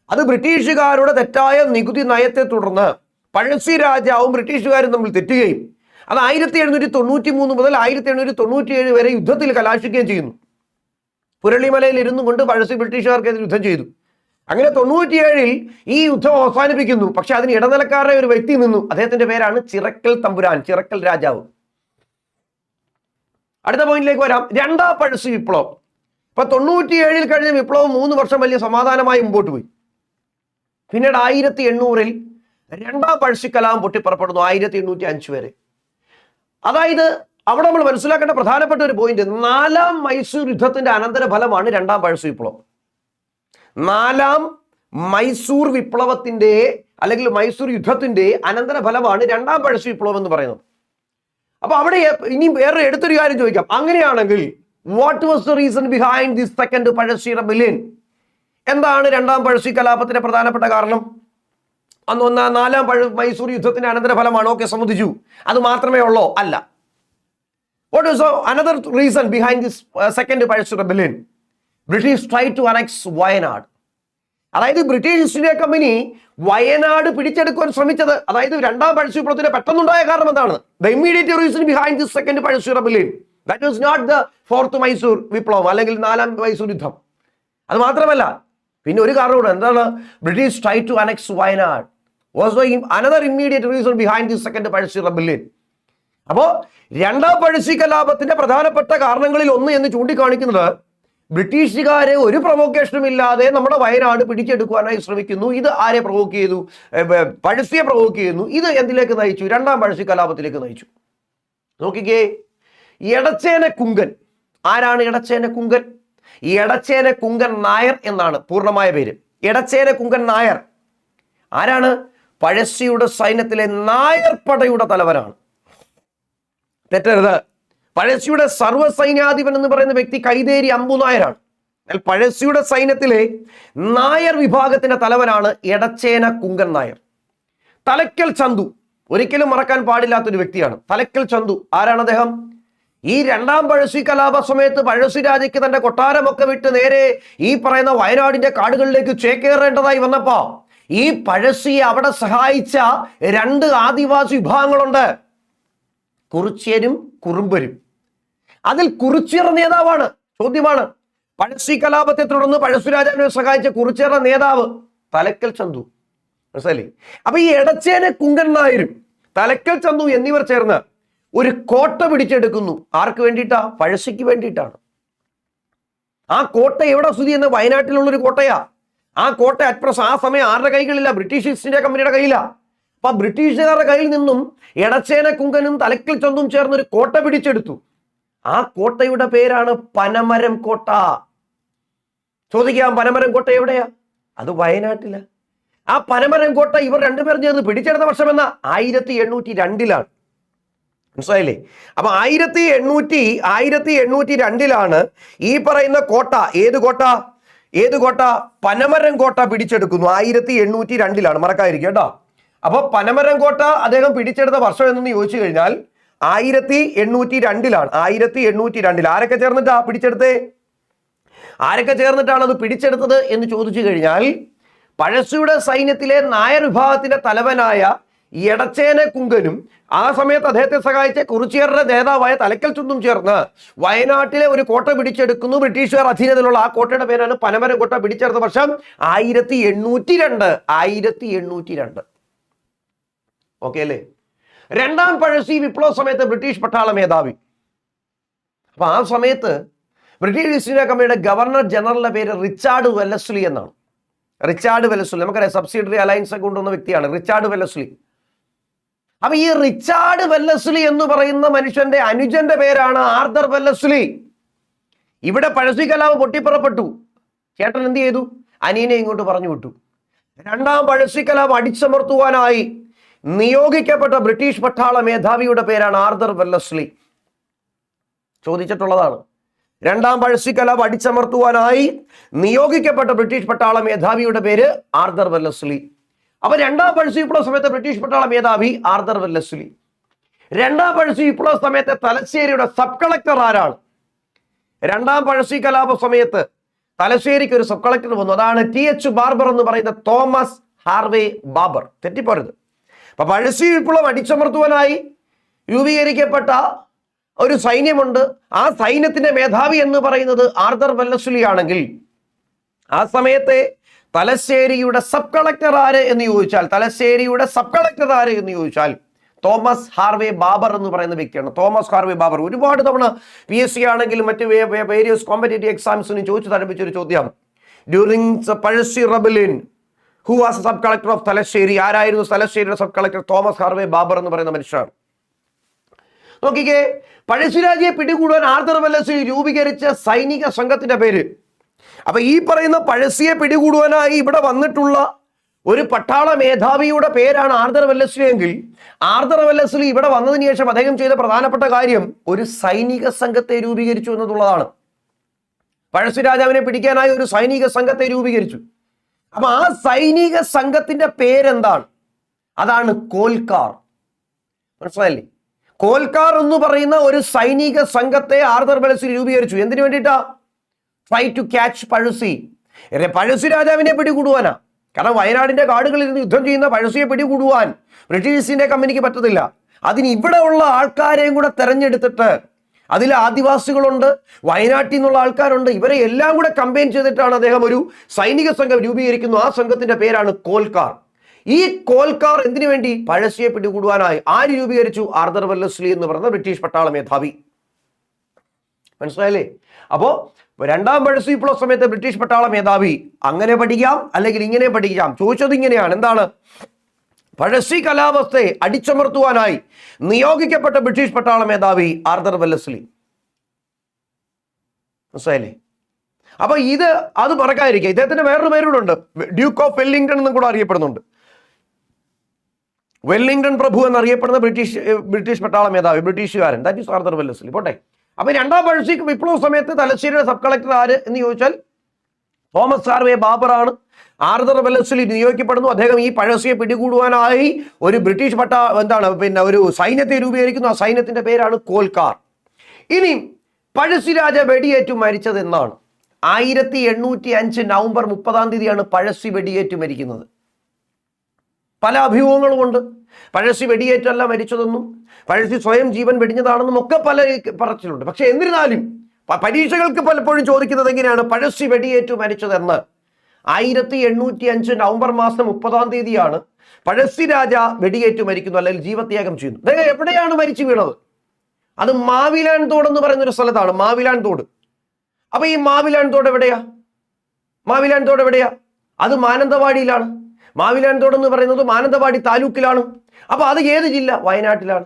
അത് ബ്രിട്ടീഷുകാരുടെ തെറ്റായ നികുതി നയത്തെ തുടർന്ന് പഴശ്ശി രാജാവും ബ്രിട്ടീഷുകാരും തമ്മിൽ തെറ്റുകയും അത് 1793 മുതൽ 1797 വരെ യുദ്ധത്തിൽ കലാശിക്കുകയും ചെയ്യുന്നു. പുരളിമലയിൽ ഇരുന്നു കൊണ്ട് പഴശ്ശി ബ്രിട്ടീഷുകാർക്കെതിരെ യുദ്ധം ചെയ്തു. അങ്ങനെ 97 ഈ യുദ്ധം അവസാനിപ്പിക്കുന്നു. പക്ഷെ അതിന് ഇടനിലക്കാരനായ ഒരു വ്യക്തി നിന്നു. അദ്ദേഹത്തിന്റെ പേരാണ് ചിറക്കൽ തമ്പുരാൻ, ചിറക്കൽ രാജാവ്. അടുത്ത പോയിന്റിലേക്ക് വരാം. 2-ാം പഴശ്ശി വിപ്ലവം. ഇപ്പൊ 97 കഴിഞ്ഞ വിപ്ലവം 3 വർഷം വലിയ സമാധാനമായി മുമ്പോട്ട് പോയി. പിന്നീട് 1800 രണ്ടാം പഴശ്ശിക്കലാപം പൊട്ടിപ്പുറപ്പെടുന്നു 1805 വരെ. അതായത് അവിടെ നമ്മൾ മനസ്സിലാക്കേണ്ട പ്രധാനപ്പെട്ട ഒരു പോയിന്റ്, 4ാം മൈസൂർ യുദ്ധത്തിന്റെ അനന്തരഫലമാണ് രണ്ടാം പഴശ്ശി വിപ്ലവം. 4ാം മൈസൂർ വിപ്ലവത്തിന്റെ അല്ലെങ്കിൽ മൈസൂർ യുദ്ധത്തിന്റെ അനന്തരഫലമാണ് രണ്ടാം പഴശ്ശി വിപ്ലവം എന്ന് പറയുന്നത്. അപ്പൊ അവിടെ ഇനി വേറെ എടുത്തൊരു കാര്യം ചോദിക്കാം, അങ്ങനെയാണെങ്കിൽ what was the reason behind this second Pazhassi rebellion? എന്താണ് രണ്ടാം പഴശ്ശി കലാപത്തിന്റെ പ്രധാനപ്പെട്ട കാരണം? അന്ന് 4ാം മൈസൂർ യുദ്ധത്തിന്റെ അനന്തരഫലമാണ്, ഓക്കെ, സമ്മതിച്ചു. അത് മാത്രമേ ഉള്ളോ? അല്ല. What is another reason behind this second Pazhassi rebellion? British try to annex Wayanad. അതായത് British East India company Wayanad പിടിച്ചെടുക്കാൻ ശ്രമിച്ചത്, അതായത് രണ്ടാം പഴശ്ശി വിപ്ലവത്തിന് പെട്ടെന്നുണ്ടായ കാരണം എന്താണ്? The immediate reason behind this second Pazhassi rebellion, that was not the 4th Mysore വിപ്ലവം അല്ലെങ്കിൽ 4ാം മൈസൂർ യുദ്ധം. അത് മാത്രമല്ല, പിന്നെ ഒരു കാരണമുണ്ട്. എന്താണ്? British try to annex Wayanad was the another immediate reason behind this second Pazhassi rebellion. അപ്പോ രണ്ടാം പഴശ്ശി കലാപത്തിന്റെ പ്രധാനപ്പെട്ട കാരണങ്ങളിൽ ഒന്ന് എന്ന് ചൂണ്ടിക്കാണിക്കുന്നത്, ബ്രിട്ടീഷുകാരെ ഒരു പ്രൊവോക്കേഷനും ഇല്ലാതെ നമ്മുടെ വയനാട് പിടിച്ചെടുക്കുവാനായി ശ്രമിക്കുന്നു. ഇത് ആരെ പ്രൊവോക്ക് ചെയ്തു? പഴശ്ശിയെ പ്രൊവോക്ക് ചെയ്യുന്നു. ഇത് എന്തിലേക്ക് നയിച്ചു? രണ്ടാം പഴശ്ശി കലാപത്തിലേക്ക് നയിച്ചു. നോക്കിക്കേ, എടച്ചേന കുങ്കൻ. ആരാണ് എടച്ചേന കുങ്കൻ? എടച്ചേന കുങ്കൻ നായർ എന്നാണ് പൂർണ്ണമായ പേര്. എടച്ചേന കുങ്കൻ നായർ ആരാണ്? പഴശ്ശിയുടെ സൈന്യത്തിലെ നായർ പടയുടെ തലവനാണ്. തെറ്റരുത്. പഴശ്ശിയുടെ സർവ്വസൈന്യാധിപൻ എന്ന് പറയുന്ന വ്യക്തി കൈതേരി അമ്പു നായരാണ്. എന്നാൽ പഴശ്ശിയുടെ സൈന്യത്തിലെ നായർ വിഭാഗത്തിന്റെ തലവനാണ് എടച്ചേന കുങ്കൻ നായർ. തലക്കൽ ചന്തു ഒരിക്കലും മറക്കാൻ പാടില്ലാത്തൊരു വ്യക്തിയാണ്. തലക്കൽ ചന്തു ആരാണ് അദ്ദേഹം? ഈ രണ്ടാം പഴശ്ശി കലാപ സമയത്ത് പഴശ്ശി രാജയ്ക്ക് തന്റെ കൊട്ടാരമൊക്കെ വിട്ട് നേരെ ഈ പറയുന്ന വയനാടിന്റെ കാടുകളിലേക്ക് ചേക്കേറേണ്ടതായി വന്നപ്പോ ഈ പഴശ്ശിയെ അവിടെ സഹായിച്ച 2 ആദിവാസി വിഭാഗങ്ങളുണ്ട്, കുറിച്യരും കുറുമ്പരും. അതിൽ കുറിച്യർ നേതാവാണ്. ചോദ്യമാണ്, പഴശ്ശി കലാപത്തെ തുടർന്ന് പഴശ്ശി രാജാവിനെ സഹായിച്ച കുറിച്യരുടെ നേതാവ് തലക്കൽ ചന്തു. മനസ്സിലായില്ലേ? അപ്പൊ ഈ എടച്ചേന കുങ്കൻ നായരും തലക്കൽ ചന്തു എന്നിവർ ചേർന്ന് ഒരു കോട്ട പിടിച്ചെടുക്കുന്നു. ആർക്ക് വേണ്ടിയിട്ടാ? പഴശ്ശിക്ക് വേണ്ടിയിട്ടാണ്. ആ കോട്ട എവിടെ സ്ഥിതി ചെയ്യുന്ന? വയനാട്ടിലുള്ളൊരു കോട്ടയാ. ആ കോട്ട ആ സമയം ആരുടെ കൈകളില്ല? ബ്രിട്ടീഷ് ഈസ്റ്റ് ഇന്ത്യ കമ്പനിയുടെ കയ്യിലാ. അപ്പൊ ബ്രിട്ടീഷുകാരുടെ കയ്യിൽ നിന്നും എടച്ചേന കുങ്കനും തലക്കൽ ചന്തും ചേർന്ന് ഒരു കോട്ട പിടിച്ചെടുത്തു. ആ കോട്ടയുടെ പേരാണ് പനമരം കോട്ട. ചോദിക്കാം, പനമരം കോട്ട എവിടെയാ? അത് വയനാട്ടില. ആ പനമരം കോട്ട ഇവർ രണ്ടുപേരും ചേർന്ന് പിടിച്ചെടുത്ത വർഷം എന്ന 1802 മനസ്സിലായില്ലേ? അപ്പൊ 1802 ഈ പറയുന്ന കോട്ട. ഏത് കോട്ട? പനമരം കോട്ട പിടിച്ചെടുക്കുന്നു. 1802 മറക്കാതിരിക്കും കേട്ടോ. അപ്പൊ പനമരം കോട്ട അദ്ദേഹം പിടിച്ചെടുത്ത വർഷം എന്ന് ചോദിച്ചു കഴിഞ്ഞാൽ 1802 1802 ആരൊക്കെ ചേർന്നിട്ടാ പിടിച്ചെടുത്തേ? ആരൊക്കെ ചേർന്നിട്ടാണ് അത് പിടിച്ചെടുത്തത് എന്ന് ചോദിച്ചു കഴിഞ്ഞാൽ പഴശ്ശിയുടെ സൈന്യത്തിലെ നായർ വിഭാഗത്തിന്റെ തലവനായ എടച്ചേന കുങ്കനും ആ സമയത്ത് അദ്ദേഹത്തെ സഹായിച്ച കുറിച്യരുടെ നേതാവായ തലക്കൽ ചന്തും ചേർന്ന് വയനാട്ടിലെ ഒരു കോട്ട പിടിച്ചെടുക്കുന്നു. ബ്രിട്ടീഷുകാർ അധീനതയിലുള്ള ആ കോട്ടയുടെ പേരാണ് പനമരം കോട്ട. പിടിച്ചെടുത്ത വർഷം 1802. ഓക്കെ അല്ലേ? രണ്ടാം പഴശ്ശി വിപ്ലവ സമയത്ത് ബ്രിട്ടീഷ് പട്ടാള മേധാവി. അപ്പൊ ആ സമയത്ത് ബ്രിട്ടീഷ് ഈസ്റ്റ് ഇന്ത്യ കമ്പനിയുടെ ഗവർണർ ജനറലിന്റെ പേര് റിച്ചാർഡ് വെല്ലസ്ലി എന്നാണ്. റിച്ചാർഡ് വെല്ലസ്ലി നമുക്കറിയാം, സബ്സിഡറി അലയൻസ് ഒക്കെ കൊണ്ടുവന്ന വ്യക്തിയാണ് റിച്ചാർഡ് വെല്ലസ്ലി. അപ്പൊ ഈ റിച്ചാർഡ് വെല്ലസ്ലി എന്ന് പറയുന്ന മനുഷ്യന്റെ അനുജന്റെ പേരാണ് ആർതർ വെല്ലസ്ലി. ഇവിടെ പഴശ്ശി കലാപം പൊട്ടിപ്പുറപ്പെട്ടു. ചേട്ടൻ എന്ത് ചെയ്തു? അനിയനെ ഇങ്ങോട്ട് പറഞ്ഞു വിട്ടു. രണ്ടാം പഴശ്ശി കലാപം അടിച്ചമർത്തുവാനായി നിയോഗിക്കപ്പെട്ട ബ്രിട്ടീഷ് പട്ടാള മേധാവിയുടെ പേരാണ് ആർതർ വെല്ലസ്ലി. ചോദിച്ചിട്ടുള്ളതാണ്. രണ്ടാം പഴശ്ശി കലാപം അടിച്ചമർത്തുവാനായി നിയോഗിക്കപ്പെട്ട ബ്രിട്ടീഷ് പട്ടാള മേധാവിയുടെ പേര് ആർതർ വെല്ലസ്ലി. അപ്പൊ രണ്ടാം പഴശ്ശി വിപ്ലവ സമയത്ത് ബ്രിട്ടീഷ് പട്ടാള മേധാവി ആർതർ വെല്ലസ്ലി. രണ്ടാം പഴശ്ശി വിപ്ലവ സമയത്ത് തലശ്ശേരിയുടെ സബ് കളക്ടർ ആരാണ്? രണ്ടാം പഴശ്ശി കലാപ സമയത്ത് തലശ്ശേരിക്ക് ഒരു സബ് കളക്ടർ വന്നു. അതാണ് TH ബാർബർ എന്ന് പറയുന്ന തോമസ് ഹാർവേ ബാബർ. തെറ്റിപ്പോരുത്. അപ്പൊ പഴശ്ശി വിപ്ലവം അടിച്ചമർത്തുവാനായി രൂപീകരിക്കപ്പെട്ട ഒരു സൈന്യമുണ്ട്. ആ സൈന്യത്തിന്റെ മേധാവി എന്ന് പറയുന്നത് ആർതർ വെല്ലസ്ലി ആണെങ്കിൽ ആ സമയത്തെ തലശ്ശേരിയുടെ സബ് കളക്ടർ ആര് എന്ന് ചോദിച്ചാൽ തോമസ് ഹാർവേ ബാബർ എന്ന് പറയുന്ന വ്യക്തിയാണ്. തോമസ് ഹാർവേ ബാബർ ഒരുപാട് തവണ PSC ആണെങ്കിലും മറ്റ് വേരിയസ് കോമ്പറ്റേറ്റീവ് എക്സാംസിന് ചോദിച്ചു തരപ്പിച്ച ഒരു ചോദ്യം. During Pazhassi rebellion who was sub collector of Thalassery? ആരായിരുന്നു തലശ്ശേരിയുടെ sub collector? Thomas Harvey Baber എന്ന് പറയുന്ന മനുഷ്യനാണ്. നോക്കിക്കേ, പഴശ്ശിരാജയെ പിടികൂടാൻ ആർതർ വെല്ലസ്ലി രൂപീകരിച്ച സൈനിക സംഘത്തിന്റെ പേര്. അപ്പൊ ഈ പറയുന്ന പഴശ്ശിയെ പിടികൂടുവാനായി ഇവിടെ വന്നിട്ടുള്ള ഒരു പട്ടാള മേധാവിയുടെ പേരാണ് ആർതർ വെല്ലസ്ലി എങ്കിൽ, ആർതർ വെല്ലസ്ലി ഇവിടെ വന്നതിന് ശേഷം അദ്ദേഹം ചെയ്ത പ്രധാനപ്പെട്ട കാര്യം ഒരു സൈനിക സംഘത്തെ രൂപീകരിച്ചു എന്നുള്ളതാണ്. പഴശ്ശി രാജാവിനെ പിടിക്കാനായി ഒരു സൈനിക സംഘത്തെ രൂപീകരിച്ചു. അപ്പൊ ആ സൈനിക സംഘത്തിന്റെ പേരെന്താണ്? അതാണ് കോൽക്കാർ. മനസ്സിലായില്ലേ? കോൽക്കാർ എന്ന് പറയുന്ന ഒരു സൈനിക സംഘത്തെ ആർതർ വെല്ലസ്ലി രൂപീകരിച്ചു. എന്തിനു വേണ്ടിയിട്ടാ? Try to catch Pazhassi. Pazhassi രാജാവിനെ പിടികൂടുവാനാ. കാരണം വയനാടിന്റെ കാടുകളിൽ നിന്ന് യുദ്ധം ചെയ്യുന്ന പഴശ്ശിയെ പിടികൂടുവാൻ ബ്രിട്ടീഷ് ഈസ്റ്റ് ഇന്ത്യ കമ്പനിക്ക് പറ്റത്തില്ല. അതിന് ഇവിടെ ഉള്ള ആൾക്കാരെയും കൂടെ തെരഞ്ഞെടുത്തിട്ട്, അതിൽ ആദിവാസികളുണ്ട്, വയനാട്ടിൽ നിന്നുള്ള ആൾക്കാരുണ്ട്, ഇവരെ എല്ലാം കൂടെ കമ്പൈൻ ചെയ്തിട്ടാണ് അദ്ദേഹം ഒരു സൈനിക സംഘം രൂപീകരിക്കുന്നു. ആ സംഘത്തിന്റെ പേരാണ് കോൽക്കാർ. ഈ കോൽക്കാർ എന്തിനു വേണ്ടി? പഴശ്ശിയെ പിടികൂടുവാനായി. ആര് രൂപീകരിച്ചു? ആർതർ വെല്ലസ്ലി എന്ന് പറയുന്ന ബ്രിട്ടീഷ് പട്ടാള മേധാവി. മനസ്സിലായില്ലേ? അപ്പോ രണ്ടാം പഴശ്ശി വിപ്ലവ സമയത്ത് ബ്രിട്ടീഷ് പട്ടാള മേധാവി. അങ്ങനെ പഠിക്കാം, അല്ലെങ്കിൽ ഇങ്ങനെ പഠിക്കാം. ചോദിച്ചത് ഇങ്ങനെയാണ്, എന്താണ്? പഴശ്ശി കലാപത്തെ അടിച്ചമർത്തുവാനായി നിയോഗിക്കപ്പെട്ട ബ്രിട്ടീഷ് പട്ടാള മേധാവി ആർതർ വെല്ലസ്ലി. മനസ്സിലായില്ലേ? അപ്പൊ അത് മറക്കാതിരിക്കുക. ഇദ്ദേഹത്തിന്റെ വേറൊരു പേരുണ്ട്, ഡ്യൂക്ക് ഓഫ് വെല്ലിംഗ്ടൺ എന്നും കൂടെ അറിയപ്പെടുന്നുണ്ട്. വെല്ലിംഗ്ടൺ പ്രഭു എന്നറിയപ്പെടുന്ന ബ്രിട്ടീഷ് പട്ടാള മേധാവി, ബ്രിട്ടീഷുകാരൻ. That is Arthur Wellesley. പോട്ടെ. അപ്പൊ രണ്ടാം പഴശ്ശി വിപ്ലവ സമയത്ത് തലശ്ശേരിയുടെ സബ് കളക്ടർ ആര് എന്ന് ചോദിച്ചാൽ തോമസ് ഹാർവേ ബാബർ ആണ്. ആർതർ വെല്ലസ്ലി നിയോഗിക്കപ്പെടുന്നു. അദ്ദേഹം ഈ പഴശ്ശിയെ പിടികൂടുവാനായി ഒരു ബ്രിട്ടീഷ് ഒരു സൈന്യത്തെ രൂപീകരിക്കുന്നു. ആ സൈന്യത്തിന്റെ പേരാണ് കോൽക്കാർ. ഇനി പഴശ്ശി രാജ വെടിയേറ്റു മരിച്ചത് എന്നാണ്? 1805 നവംബർ 30 പഴശ്ശി വെടിയേറ്റു മരിക്കുന്നത്. പല അഭിമുഖങ്ങളുമുണ്ട്. പഴശ്ശി വെടിയേറ്റല്ല മരിച്ചതെന്നും പഴശ്ശി സ്വയം ജീവൻ വെടിഞ്ഞതാണെന്നും ഒക്കെ പല പറച്ചിലുണ്ട്. പക്ഷെ എന്നിരുന്നാലും പരീക്ഷകൾക്ക് പലപ്പോഴും ചോദിക്കുന്നത് എങ്ങനെയാണ് പഴശ്ശി വെടിയേറ്റു മരിച്ചതെന്ന്? 1805 നവംബർ 30 പഴശ്ശി രാജ വെടിയേറ്റു മരിക്കുന്നു, അല്ലെങ്കിൽ ജീവത്യാഗം ചെയ്യുന്നു. അദ്ദേഹം എവിടെയാണ് മരിച്ചു വീണത്? അത് മാവിലാൻ തോട് എന്ന് പറയുന്ന ഒരു സ്ഥലത്താണ്. മാവിലാൻ തോട്. അപ്പൊ ഈ മാവിലാൻ തോട് എവിടെയാ? അത് മാനന്തവാടിയിലാണ്. മാവിലാൻ തോട് എന്ന് പറയുന്നത് മാനന്തവാടി താലൂക്കിലാണ്. അപ്പൊ അത് ഏത് ജില്ല? വയനാട്ടിലാണ്.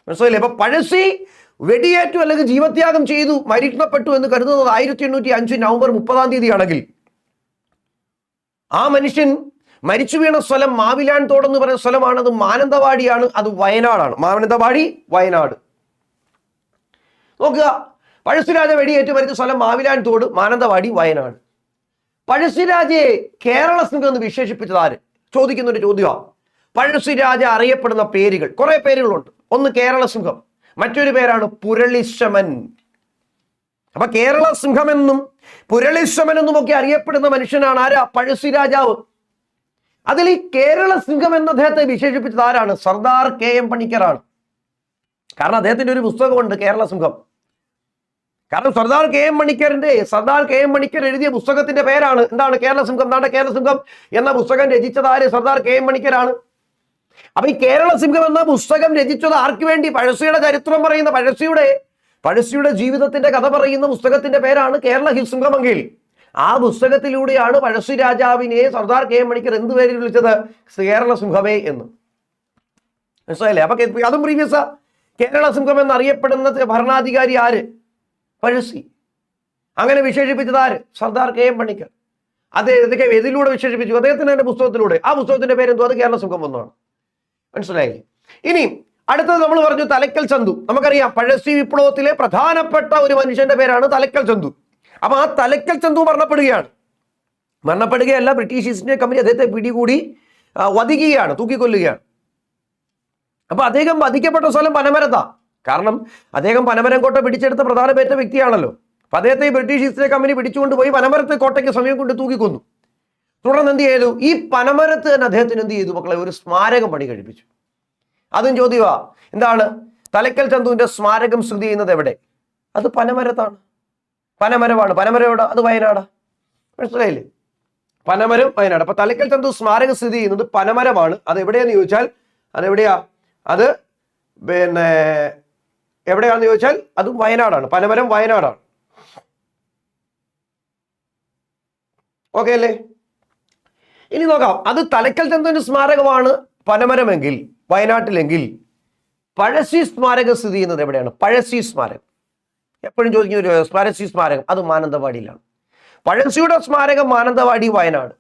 മനസ്സിലായില്ലേ? അപ്പൊ പഴശ്ശി വെടിയേറ്റു അല്ലെങ്കിൽ ജീവത്യാഗം ചെയ്തു മരണപ്പെട്ടു എന്ന് കരുതുന്നത് 1805 നവംബർ 30 ആണെങ്കിൽ, ആ മനുഷ്യൻ മരിച്ചു വീണ സ്ഥലം മാവിലാൻ തോട് എന്ന് പറയുന്ന സ്ഥലമാണ്. അത് മാനന്തവാടിയാണ്. അത് വയനാടാണ്. മാനന്തവാടി, വയനാട്. നോക്കുക, പഴശ്ശിരാജ വെടിയേറ്റ് മരിച്ച സ്ഥലം മാവിലാൻ തോട്, മാനന്തവാടി, വയനാട്. പഴശ്ശിരാജയെ കേരള സിംഹം എന്ന് വിശേഷിപ്പിച്ചത് ആര്? ചോദിക്കുന്ന ഒരു ചോദ്യമാണ്. പഴശ്ശിരാജ അറിയപ്പെടുന്ന പേരുകൾ, കുറെ പേരുകളുണ്ട്. ഒന്ന് കേരള സിംഹം, മറ്റൊരു പേരാണ് പുരളിശമൻ. അപ്പൊ കേരള സിംഹമെന്നും പുരളിശമൻ എന്നും ഒക്കെ അറിയപ്പെടുന്ന മനുഷ്യനാണ് ആരാ? പഴശ്ശി രാജാവ്. അതിൽ ഈ കേരള സിംഹം എന്ന അദ്ദേഹത്തെ വിശേഷിപ്പിച്ചത് ആരാണ്? സർദാർ KM പണിക്കറാണ്. കാരണം അദ്ദേഹത്തിന്റെ ഒരു പുസ്തകമുണ്ട്, കേരള സിംഹം. കാരണം സർദാർ KM പണിക്കർ എഴുതിയ പുസ്തകത്തിന്റെ പേരാണ് എന്താണ്? കേരള സിംഹം. എന്താണ് കേരള സിംഹം എന്ന പുസ്തകം രചിച്ചത് ആര്? സർദാർ KM പണിക്കരാണ്. അപ്പൊ ഈ കേരള സിംഹം എന്ന പുസ്തകം രചിച്ചത് ആർക്ക് വേണ്ടി? പഴശ്ശിയുടെ ചരിത്രം പറയുന്ന, പഴശ്ശിയുടെ ജീവിതത്തിന്റെ കഥ പറയുന്ന പുസ്തകത്തിന്റെ പേരാണ് കേരള സിംഹമെങ്കിൽ, ആ പുസ്തകത്തിലൂടെയാണ് പഴശ്ശി രാജാവിനെ സർദാർ KM പണിക്കർ എന്ത് പേരിൽ വിളിച്ചത്? കേരള സിംഹമേ എന്ന്. മനസ്സിലായില്ലേ? അപ്പൊ അതും പ്രീവിയസാ. കേരള സിംഹം എന്നറിയപ്പെടുന്ന ഭരണാധികാരി ആര്? പഴശ്ശി. അങ്ങനെ വിശേഷിപ്പിച്ചത് ആര്? സർദാർ KM പണിക്കർ. അദ്ദേഹത്തെ എതിലൂടെ വിശേഷിപ്പിച്ചു? അദ്ദേഹത്തിന്റെ പുസ്തകത്തിലൂടെ. ആ പുസ്തകത്തിന്റെ പേരെന്തോ? അത് കേരള സിംഹം എന്നാണ്. മനസ്സിലായില്ലേ? ഇനി അടുത്തത് നമ്മൾ പറഞ്ഞു തലക്കൽ ചന്തു. നമുക്കറിയാം പഴശ്ശി വിപ്ലവത്തിലെ പ്രധാനപ്പെട്ട ഒരു മനുഷ്യന്റെ പേരാണ് തലക്കൽ ചന്തു. അപ്പൊ ആ തലക്കൽ ചന്തു മരണപ്പെടുകയല്ല, ബ്രിട്ടീഷ് ഈസ്റ്റ് ഇന്ത്യ കമ്പനി അദ്ദേഹത്തെ പിടികൂടി വധിക്കുകയാണ്, തൂക്കിക്കൊല്ലുകയാണ്. അപ്പൊ അദ്ദേഹം വധിക്കപ്പെട്ട സ്ഥലം പനമരത്താ. കാരണം അദ്ദേഹം പനമരം കോട്ട പിടിച്ചെടുത്ത പ്രധാനപ്പെട്ട വ്യക്തിയാണല്ലോ. അപ്പൊ അദ്ദേഹത്തെ ബ്രിട്ടീഷ് ഈസ്റ്റ് ഇന്ത്യ കമ്പനി പിടിച്ചുകൊണ്ട് പോയി പനമരത്തെ കോട്ടയ്ക്ക് സമയം കൊണ്ട് തൂക്കിക്കൊന്നു. തുടർന്ന് എന്ത് ചെയ്തു? ഈ പനമരത്ത് തന്നെ അദ്ദേഹത്തിന് എന്ത് ചെയ്തു മക്കളെ? ഒരു സ്മാരകം പണി കഴിപ്പിച്ചു. അതും ചോദ്യമാ. എന്താണ്? തലക്കൽ ചന്തുവിന്റെ സ്മാരകം സ്ഥിതി ചെയ്യുന്നത് എവിടെ? അത് പനമരത്താണ്. പനമരം എവിടെ? അത് വയനാടാ. മനസ്സിലായില്ലേ? പനമരം, വയനാട്. അപ്പൊ തലക്കൽ ചന്തു സ്മാരകം സ്ഥിതി ചെയ്യുന്നത് പനമരമാണ്. അത് എവിടെയാന്ന് ചോദിച്ചാൽ അതെവിടെയാ? അത് പിന്നെ എവിടെയാണെന്ന് ചോദിച്ചാൽ അതും വയനാടാണ്. പനമരം വയനാടാണ്. ഓക്കെ അല്ലേ? ഇനി നോക്കാം, അത് തലക്കൽ ചന്തുവിന്റെ സ്മാരകമാണ് പനമരമെങ്കിൽ, വയനാട്ടിലെങ്കിൽ പഴശ്ശി സ്മാരകം സ്ഥിതി ചെയ്യുന്നത് എവിടെയാണ്? പഴശ്ശി സ്മാരകം എപ്പോഴും ചോദിക്കുന്ന ഒരു പഴശ്ശി സ്മാരകം അത് മാനന്തവാടിയിലാണ്. പഴശ്ശിയുടെ സ്മാരകം മാനന്തവാടി, വയനാട്.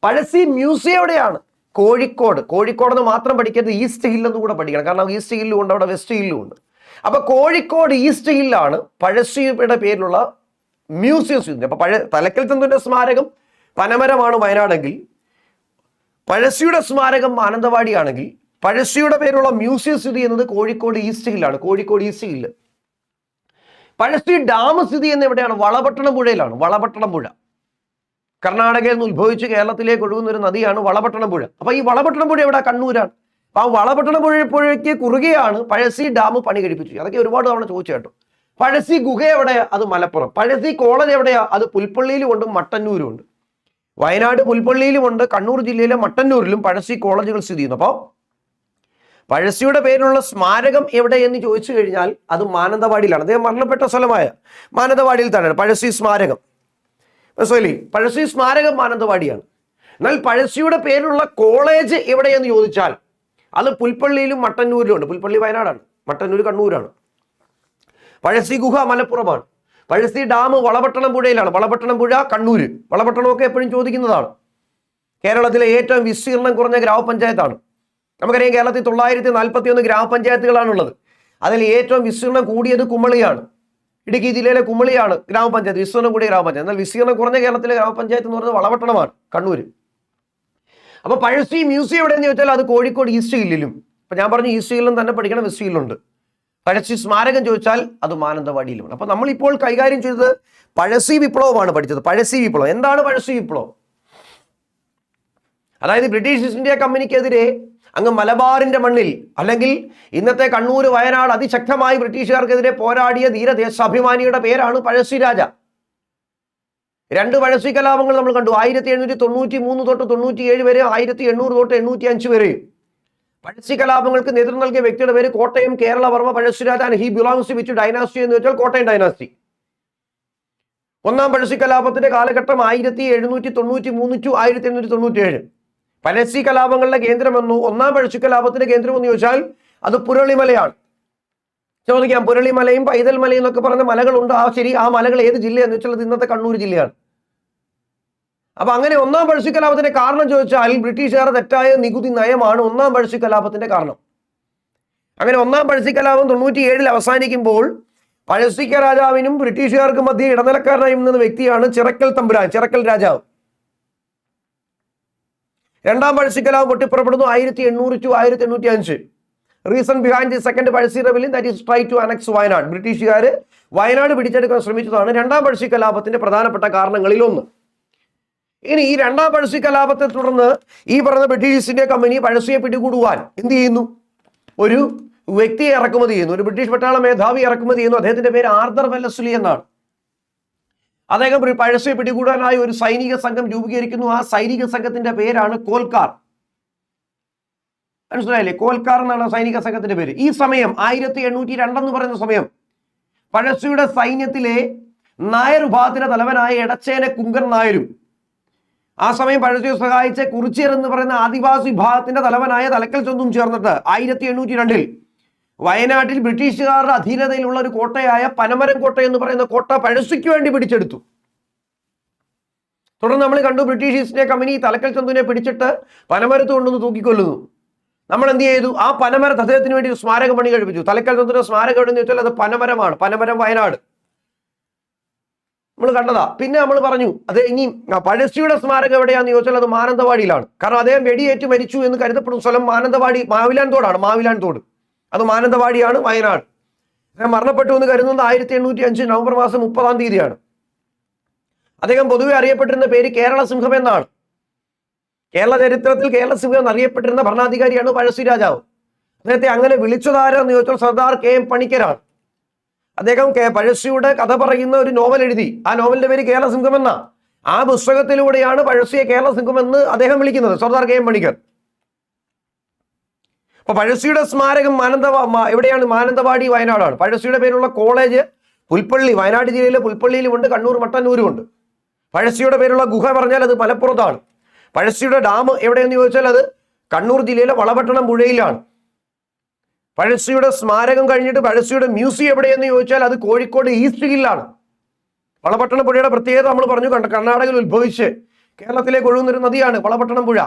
പഴശ്ശി മ്യൂസിയം എവിടെയാണ്? കോഴിക്കോട്. കോഴിക്കോടെന്ന് മാത്രം പഠിക്കരുത്, ഈസ്റ്റ് ഹില്ലെന്ന് കൂടെ പഠിക്കണം. കാരണം ഈസ്റ്റ് ഹില്ലും ഉണ്ട്, അവിടെ വെസ്റ്റ് ഹില്ലും ഉണ്ട്. അപ്പൊ കോഴിക്കോട് ഈസ്റ്റ് ഹില്ലാണ് പഴശ്ശിയുടെ പേരിലുള്ള മ്യൂസിയം സ്ഥിതി ചെയ്യുന്നത്. അപ്പൊ തലക്കൽ ചന്തുവിന്റെ സ്മാരകം പനമരമാണ് വയനാടെങ്കിൽ, പഴശ്ശിയുടെ സ്മാരകം മാനന്തവാടിയാണെങ്കിൽ, പഴശ്ശിയുടെ പേരുള്ള മ്യൂസിയം സ്ഥിതി ചെയ്യുന്നത് കോഴിക്കോട് ഈസ്റ്റ് ഹില്ലാണ്. Kozhikode east hill. Pazhassi dam സ്ഥിതി ചെയ്യുന്നത് എവിടെയാണ്? വളപട്ടണം പുഴയിലാണ്. വളപട്ടണം പുഴ കർണാടകയിൽ നിന്ന് ഉത്ഭവിച്ച് കേരളത്തിലേക്ക് ഒഴുകുന്ന ഒരു നദിയാണ് വളപട്ടണം പുഴ. അപ്പൊ ഈ വളപട്ടണം പുഴ എവിടെ? കണ്ണൂരാണ്. അപ്പൊ ആ വളപട്ടണം പുഴയ്ക്ക് കുറുകെയാണ് പഴശ്ശി ഡാം പണി കഴിപ്പിച്ചു. അതൊക്കെ ഒരുപാട് തവണ ചോദിച്ചു കേട്ടോ. പഴശ്ശി ഗുഹ എവിടെയാ? അത് മലപ്പുറം. പഴശ്ശി കോളേജ് എവിടെയാ? അത് പുൽപ്പള്ളിയിലും ഉണ്ട്, മട്ടന്നൂരും ഉണ്ട്. വയനാട് പുൽപ്പള്ളിയിലും ഉണ്ട്, കണ്ണൂർ ജില്ലയിലെ മട്ടന്നൂരിലും പഴശ്ശി കോളേജുകൾ സ്ഥിതി ചെയ്യുന്നു. അപ്പോൾ പഴശ്ശിയുടെ പേരിലുള്ള സ്മാരകം എവിടെ എന്ന് ചോദിച്ചു കഴിഞ്ഞാൽ അത് മാനന്തവാടിയിലാണ്. അദ്ദേഹം മരണപ്പെട്ട സ്ഥലമായ മാനന്തവാടിയിൽ തന്നെയാണ് പഴശ്ശി സ്മാരകം. മനസ്സിലായില്ലേ? പഴശ്ശി സ്മാരകം മാനന്തവാടിയാണ്. എന്നാൽ പഴശ്ശിയുടെ പേരിലുള്ള കോളേജ് എവിടെയെന്ന് ചോദിച്ചാൽ അത് പുൽപ്പള്ളിയിലും മട്ടന്നൂരിലും ഉണ്ട്. പുൽപ്പള്ളി വയനാടാണ്, മട്ടന്നൂർ കണ്ണൂരാണ്. പഴശ്ശി ഗുഹ മലപ്പുറമാണ്. പഴശ്ശി ഡാം വളപട്ടണം പുഴയിലാണ്. വളപട്ടണം പുഴ കണ്ണൂര്. വളപട്ടണമൊക്കെ എപ്പോഴും ചോദിക്കുന്നതാണ്. കേരളത്തിലെ ഏറ്റവും വിസ്തീർണം കുറഞ്ഞ ഗ്രാമപഞ്ചായത്താണ്. നമുക്കറിയാം കേരളത്തിൽ 941 ഗ്രാമപഞ്ചായത്തുകളാണുള്ളത്. അതിൽ ഏറ്റവും വിസ്തീർണം കൂടിയത് കുമളിയാണ്. ഇടുക്കി ജില്ലയിലെ കുമളിയാണ് ഗ്രാമപഞ്ചായത്ത്, വിസ്തീർണം കൂടിയ ഗ്രാമപഞ്ചായത്ത്. എന്നാൽ വിസ്തീർണം കുറഞ്ഞ കേരളത്തിലെ ഗ്രാമപഞ്ചായത്ത് എന്ന് പറയുന്നത് വളപട്ടണമാണ്, കണ്ണൂര്. അപ്പൊ പഴശ്ശി മ്യൂസിയം എവിടെയെന്ന് ചോദിച്ചാൽ അത് കോഴിക്കോട് ഈസ്റ്റ് ഹില്ലിലും. അപ്പൊ ഞാൻ പറഞ്ഞു ഈസ്റ്റ് ഹില്ലും തന്നെ പഠിക്കണം, വെസ്റ്റ് ഹില്ലുണ്ട്. പഴശ്ശി സ്മാരകം ചോദിച്ചാൽ അത് മാനന്തവാടിയിലുണ്ട്. അപ്പൊ നമ്മളിപ്പോൾ കൈകാര്യം ചെയ്തത് പഴശ്ശി വിപ്ലവമാണ് പഠിച്ചത്. പഴശ്ശി വിപ്ലവം എന്താണ്? പഴശ്ശി വിപ്ലവം അതായത് ബ്രിട്ടീഷ് ഈസ്റ്റ് ഇന്ത്യ കമ്പനിക്കെതിരെ അങ്ങ് മലബാറിന്റെ മണ്ണിൽ, അല്ലെങ്കിൽ ഇന്നത്തെ കണ്ണൂർ, വയനാട് അതിശക്തമായി ബ്രിട്ടീഷുകാർക്കെതിരെ പോരാടിയ ധീരദേശാഭിമാനിയുടെ പേരാണ് പഴശ്ശി രാജ. 2 പഴശ്ശി കലാപങ്ങൾ നമ്മൾ കണ്ടു. 1793 തൊട്ട് 97 വരെ, 1800 തൊട്ട് 805 വരെ. പഴശ്ശി കലാപങ്ങൾക്ക് നേതൃത്വം നൽകിയ വ്യക്തിയുടെ പേര് Kottayam Keralavarma Pazhassiraja. He belongs to which dynasty എന്ന് വെച്ചാൽ കോട്ടയം ഡൈനാസ്റ്റി. ഒന്നാം പഴശ്ശി കലാപത്തിന്റെ കാലഘട്ടം 1793 ടു 1897. പഴശ്ശി കലാപങ്ങളുടെ കേന്ദ്രമെന്നോ ഒന്നാം പഴശ്ശി കലാപത്തിന്റെ കേന്ദ്രമെന്ന് ചോദിച്ചാൽ അത് പുരളിമലയാണ്. ചോദിക്കാം, പുരളിമലയും പൈതൽ മലയും എന്നൊക്കെ പറയുന്ന മലകളുണ്ട്. ശരി, ആ മലകൾ ഏത് ജില്ലയെന്ന് വെച്ചാൽ അത് ഇന്നത്തെ കണ്ണൂർ ജില്ലയാണ്. അപ്പൊ അങ്ങനെ ഒന്നാം പഴശ്ശി കലാപത്തിന്റെ കാരണം ചോദിച്ചാൽ ബ്രിട്ടീഷുകാരുടെ തെറ്റായ നികുതി നയമാണ് ഒന്നാം പഴശ്ശി കലാപത്തിന്റെ കാരണം. അങ്ങനെ ഒന്നാം പഴശ്ശി കലാപം 97 അവസാനിക്കുമ്പോൾ പഴശ്ശിക്ക രാജാവിനും ബ്രിട്ടീഷുകാർക്കും മധ്യ ഇടനിലക്കാരനായി നിന്ന വ്യക്തിയാണ് ചിറക്കൽ തമ്പുരാൻ, ചിറക്കൽ രാജാവ്. രണ്ടാം പഴശ്ശി കലാപം പൊട്ടിപ്പുറപ്പെടുന്നു 1800 to 1805. Reason behind the second Pazhassi rebellion that is try to annex Wayanad. ബ്രിട്ടീഷുകാർ വയനാട് പിടിച്ചെടുക്കാൻ ശ്രമിച്ചതാണ് രണ്ടാം പഴശ്ശി കലാപത്തിന്റെ പ്രധാനപ്പെട്ട കാരണങ്ങളിൽ ഒന്ന്. ഇനി ഈ രണ്ടാം പഴശ്ശി കലാപത്തെ തുടർന്ന് ഈ പറഞ്ഞ ബ്രിട്ടീഷ് ഈസ്റ്റ് ഇന്ത്യ കമ്പനി പഴശ്ശിയെ പിടികൂടുവാൻ എന്ത് ചെയ്യുന്നു? ഒരു വ്യക്തിയെ ഇറക്കുമതി ചെയ്യുന്നു, ഒരു ബ്രിട്ടീഷ് പട്ടാള മേധാവി ഇറക്കുമതി ചെയ്യുന്നു. അദ്ദേഹത്തിന്റെ പേര് ആർതർ വെല്ലസ്ലി എന്നാണ്. അദ്ദേഹം പഴശ്ശിയെ പിടികൂടാനായി ഒരു സൈനിക സംഘം രൂപീകരിക്കുന്നു. ആ സൈനിക സംഘത്തിന്റെ പേരാണ് കോൽക്കാർ. മനസ്സിലായില്ലേ? കോൽക്കാർ എന്നാണ് സൈനിക സംഘത്തിന്റെ പേര്. ഈ സമയം 1802 എന്ന് പറയുന്ന സമയം പഴശ്ശിയുടെ സൈന്യത്തിലെ നായർ വിഭാഗത്തിന്റെ തലവനായ എടച്ചേന കുങ്കൻ നായരും ആ സമയം പഴശ്ശിയെ സഹായിച്ച കുറിച്യർ എന്ന് പറയുന്ന ആദിവാസി വിഭാഗത്തിന്റെ തലവനായ തലക്കൽ ചന്തും ചേർന്നിട്ട് 1802 വയനാട്ടിൽ ബ്രിട്ടീഷുകാരുടെ അധീനതയിലുള്ള ഒരു കോട്ടയായ പനമരം കോട്ട എന്ന് പറയുന്ന കോട്ട പഴശ്ശിക്ക് വേണ്ടി പിടിച്ചെടുത്തു. തുടർന്ന് നമ്മൾ കണ്ടു ബ്രിട്ടീഷ് ഈസ്റ്റ് ഇന്ത്യ കമ്പനി തലക്കൽ ചന്തുവിനെ പിടിച്ചിട്ട് പനമരത്ത് കൊണ്ടുവന്ന് തൂക്കിക്കൊല്ലുന്നു. നമ്മൾ എന്ത് ചെയ്തു? ആ പനമരത്ത് അദ്ദേഹത്തിന് വേണ്ടി ഒരു സ്മാരകം പണി കഴിപ്പിച്ചു. തലക്കൽ ചന്തുവിന്റെ സ്മാരകം എവിടെയെന്ന് വെച്ചാൽ അത് പനമരമാണ്. പനമരം വയനാട് നമ്മൾ കണ്ടതാ. പിന്നെ നമ്മൾ പറഞ്ഞു അത് ഇനി പഴശ്ശിയുടെ സ്മാരകം എവിടെയാന്ന് ചോദിച്ചാൽ അത് മാനന്തവാടിയിലാണ്. കാരണം അദ്ദേഹം വെടിയേറ്റ് മരിച്ചു എന്ന് കരുതപ്പെടുന്ന സ്ഥലം മാനന്തവാടി, മാവിലാൻ തോടാണ്. മാവിലാൻ തോട് അത് മാനന്തവാടിയാണ്, വയനാട്. അദ്ദേഹം മരണപ്പെട്ടു എന്ന് കരുതുന്നത് 1805 നവംബർ മാസം 30-ാം തീയതിയാണ്. അദ്ദേഹം പൊതുവെ അറിയപ്പെട്ടിരുന്ന പേര് കേരള സിംഹം എന്നാണ്. കേരള ചരിത്രത്തിൽ കേരള സിംഹം എന്നറിയപ്പെട്ടിരുന്ന ഭരണാധികാരിയാണ് പഴശ്ശി രാജാവ്. അദ്ദേഹത്തെ അങ്ങനെ വിളിച്ചതാരെന്ന് ചോദിച്ചാൽ സർദാർ KM പണിക്കരാണ്. അദ്ദേഹം പഴശ്ശിയുടെ കഥ പറയുന്ന ഒരു നോവൽ എഴുതി. ആ നോവലിന്റെ പേര് കേരള സിംഹം എന്ന. ആ പുസ്തകത്തിലൂടെയാണ് പഴശ്ശിയെ കേരള സിംഹം എന്ന് അദ്ദേഹം വിളിക്കുന്നത്, സർദാർ KM പണിക്കർ. അപ്പൊ പഴശ്ശിയുടെ സ്മാരകം എവിടെയാണ്? മാനന്തവാടി, വയനാടാണ്. പഴശ്ശിയുടെ പേരുള്ള കോളേജ് പുൽപ്പള്ളി, വയനാട് ജില്ലയിലെ പുൽപ്പള്ളിയിലുമുണ്ട്, കണ്ണൂർ മട്ടന്നൂരുമുണ്ട്. പഴശ്ശിയുടെ പേരുള്ള ഗുഹ പറഞ്ഞാൽ അത് മലപ്പുറത്താണ്. പഴശ്ശിയുടെ ഡാം എവിടെയെന്ന് ചോദിച്ചാൽ അത് കണ്ണൂർ ജില്ലയിലെ വളപട്ടണം പുഴയിലാണ്. പഴശ്ശിയുടെ സ്മാരകം കഴിഞ്ഞിട്ട് പഴശ്ശിയുടെ മ്യൂസിയം എവിടെയെന്ന് ചോദിച്ചാൽ അത് കോഴിക്കോട് ഈസ്റ്റ് ഹില്ലാണ്. വളപട്ടണം പുഴയുടെ പ്രത്യേകത നമ്മൾ പറഞ്ഞു, കർണാടകയിൽ ഉത്ഭവിച്ച് കേരളത്തിലേക്ക് ഒഴുകുന്നൊരു നദിയാണ് വളപട്ടണം പുഴ.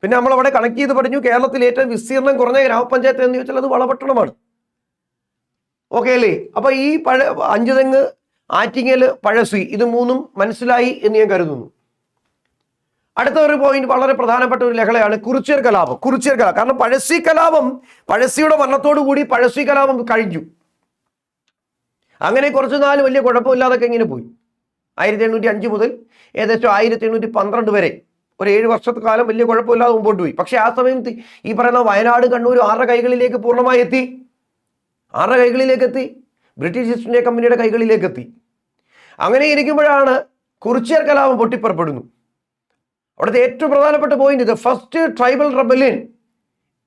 പിന്നെ നമ്മളവിടെ കണക്ട് ചെയ്ത് പറഞ്ഞു കേരളത്തിൽ ഏറ്റവും വിസ്തീർണം കുറഞ്ഞ ഗ്രാമപഞ്ചായത്ത് എന്ന് ചോദിച്ചാൽ അത് വളപട്ടണമാണ്. ഓക്കെ അല്ലേ? അപ്പൊ ഈ അഞ്ചുതെങ്ങ്, ആറ്റിങ്ങൽ, പഴശ്ശി ഇത് മൂന്നും മനസ്സിലായി എന്ന് ഞാൻ കരുതുന്നു. അടുത്ത ഒരു പോയിന്റ് വളരെ പ്രധാനപ്പെട്ട ഒരു ലഹളയാണ് കുറിച്യർ കലാപം. കുറിച്യർ കലാപം കാരണം പഴശ്ശി കലാപം, പഴശ്ശിയുടെ മരണത്തോടു കൂടി പഴശ്ശി കലാപം കഴിഞ്ഞു. അങ്ങനെ കുറച്ചു നാൾ വലിയ കുഴപ്പമില്ലാതൊക്കെ ഇങ്ങനെ പോയി. 1805 മുതൽ ഏകദേശം 1812 വരെ ഒരു 7 വർഷക്കാലം വലിയ കുഴപ്പമില്ലാതെ മുമ്പോട്ട് പോയി. പക്ഷെ ആ സമയം ഈ പറയുന്ന വയനാട്, കണ്ണൂർ ആരുടെ കൈകളിലേക്ക് പൂർണ്ണമായി എത്തി? ആരുടെ കൈകളിലേക്ക് എത്തി? ബ്രിട്ടീഷ് ഈസ്റ്റ് ഇന്ത്യ കമ്പനിയുടെ കൈകളിലേക്ക് എത്തി. അങ്ങനെ ഇരിക്കുമ്പോഴാണ് കുറിച്യർ കലാപം പൊട്ടിപ്പുറപ്പെടുന്നു. അവിടുത്തെ ഏറ്റവും പ്രധാനപ്പെട്ട പോയിന്റ് ഇത് first tribal rebellion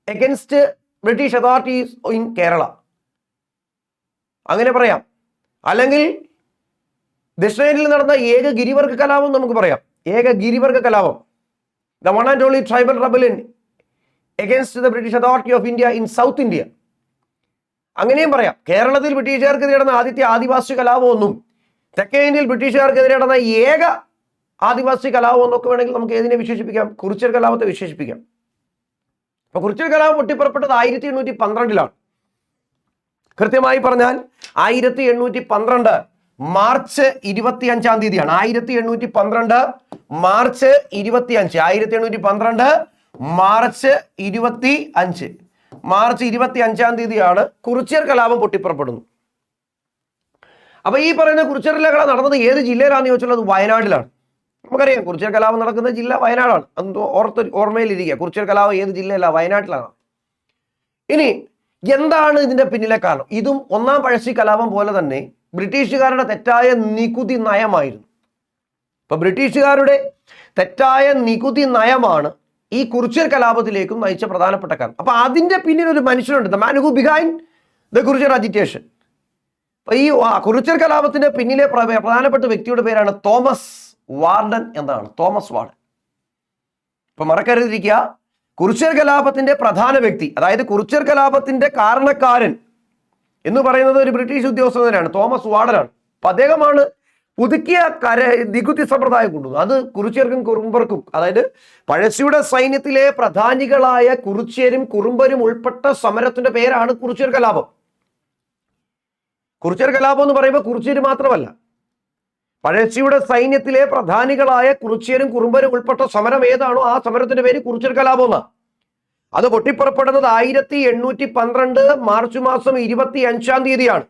against British authorities in Kerala, അങ്ങനെ പറയാം. അല്ലെങ്കിൽ ദക്ഷിണേന്ത്യയിൽ നടന്ന ഏക ഗിരിവർഗ കലാപം നമുക്ക് പറയാം. ഏക ഗിരിവർഗ കലാപം, the one and only tribal rebellion against the British authority of India in south India. അങ്ങനെയും പറയാം. കേരളത്തിൽ ബ്രിട്ടീഷുകാർക്കെതിരെ നടന്ന ആദ്യത്തെ ആദിവാസി കലാപമൊന്നും തെക്കേ ഇന്ത്യയിൽ ബ്രിട്ടീഷുകാർക്കെതിരെ നടന്ന ഏക ആദിവാസി കലാപം എന്നൊക്കെ വേണമെങ്കിൽ നമുക്ക് ഏതിനെ വിശേഷിപ്പിക്കാം? കുറിച്യർ കലാപത്തെ വിശേഷിപ്പിക്കാം. അപ്പൊ കുറിച്യർ കലാപം പൊട്ടിപ്പുറപ്പെട്ടത് 1812 കൃത്യമായി പറഞ്ഞാൽ 1812 മാർച്ച് 25 തീയതിയാണ്. 1812 മാർച്ച് 25, 1812 മാർച്ച് 25, മാർച്ച് 25 തീയതിയാണ് കുറിച്യർ കലാപം പൊട്ടിപ്പുറപ്പെടുന്നത്. അപ്പൊ ഈ പറയുന്ന കുറിച്യർ ലഹള നടന്നത് ഏത് ജില്ലയിലാണെന്ന് ചോദിച്ചാൽ അത് വയനാട്ടിലാണ്. നമുക്കറിയാം കുറിച്യർ കലാപം നടക്കുന്ന ജില്ല വയനാടാണ്. അത് ഓർമ്മയിലിരിക്കുക. കുറിച്യർ കലാപം ഏത് ജില്ലയല്ല, വയനാട്ടിലാണ്. ഇനി എന്താണ് ഇതിന്റെ പിന്നിലെ കാരണം? ഇതും ഒന്നാം പഴശ്ശി കലാപം പോലെ തന്നെ ബ്രിട്ടീഷുകാരുടെ തെറ്റായ നികുതി നയമായിരുന്നു. ഇപ്പൊ ബ്രിട്ടീഷുകാരുടെ തെറ്റായ നികുതി നയമാണ് ഈ കുറിച്യർ കലാപത്തിലേക്കും നയിച്ച പ്രധാനപ്പെട്ട കാരണം. അപ്പൊ അതിന്റെ പിന്നിൽ ഒരു മനുഷ്യനുണ്ട്, the man who behind the Kurichiyar agitation. അപ്പൊ ഈ കുറിച്യർ കലാപത്തിന്റെ പിന്നിലെ പ്രധാനപ്പെട്ട വ്യക്തിയുടെ പേരാണ് തോമസ് വാർഡൻ എന്നാണ്. Thomas Warden. ഇപ്പൊ മറക്കരുതിരിക്കുക, കുറിച്യർ കലാപത്തിന്റെ പ്രധാന വ്യക്തി, അതായത് കുറിച്യർ കലാപത്തിന്റെ കാരണക്കാരൻ എന്ന് പറയുന്നത് ഒരു ബ്രിട്ടീഷ് ഉദ്യോഗസ്ഥനാണ്, തോമസ് വാർഡനാണ്. അപ്പൊ അദ്ദേഹമാണ് പുതുക്കിയ നികുതി സമ്പ്രദായം കൊണ്ടുവന്നു. അത് കുറിച്യർക്കും കുറുമ്പർക്കും, അതായത് പഴശ്ശിയുടെ സൈന്യത്തിലെ പ്രധാനികളായ കുറിച്യരും കുറുമ്പരും ഉൾപ്പെട്ട സമരത്തിന്റെ പേരാണ് കുറിച്യർ കലാപം. കുറിച്യർ കലാപം എന്ന് പറയുമ്പോൾ കുറിച്യര് മാത്രമല്ല, പഴശ്ശിയുടെ സൈന്യത്തിലെ പ്രധാനികളായ കുറിച്യരും കുറുമ്പരും ഉൾപ്പെട്ട സമരം ഏതാണോ ആ സമരത്തിന്റെ പേര് കുറിച്യർ കലാപം എന്നാണ്. അത് പൊട്ടിപ്പുറപ്പെടുന്നത് 1812 മാർച്ച് മാസം 25 തീയതിയാണ്.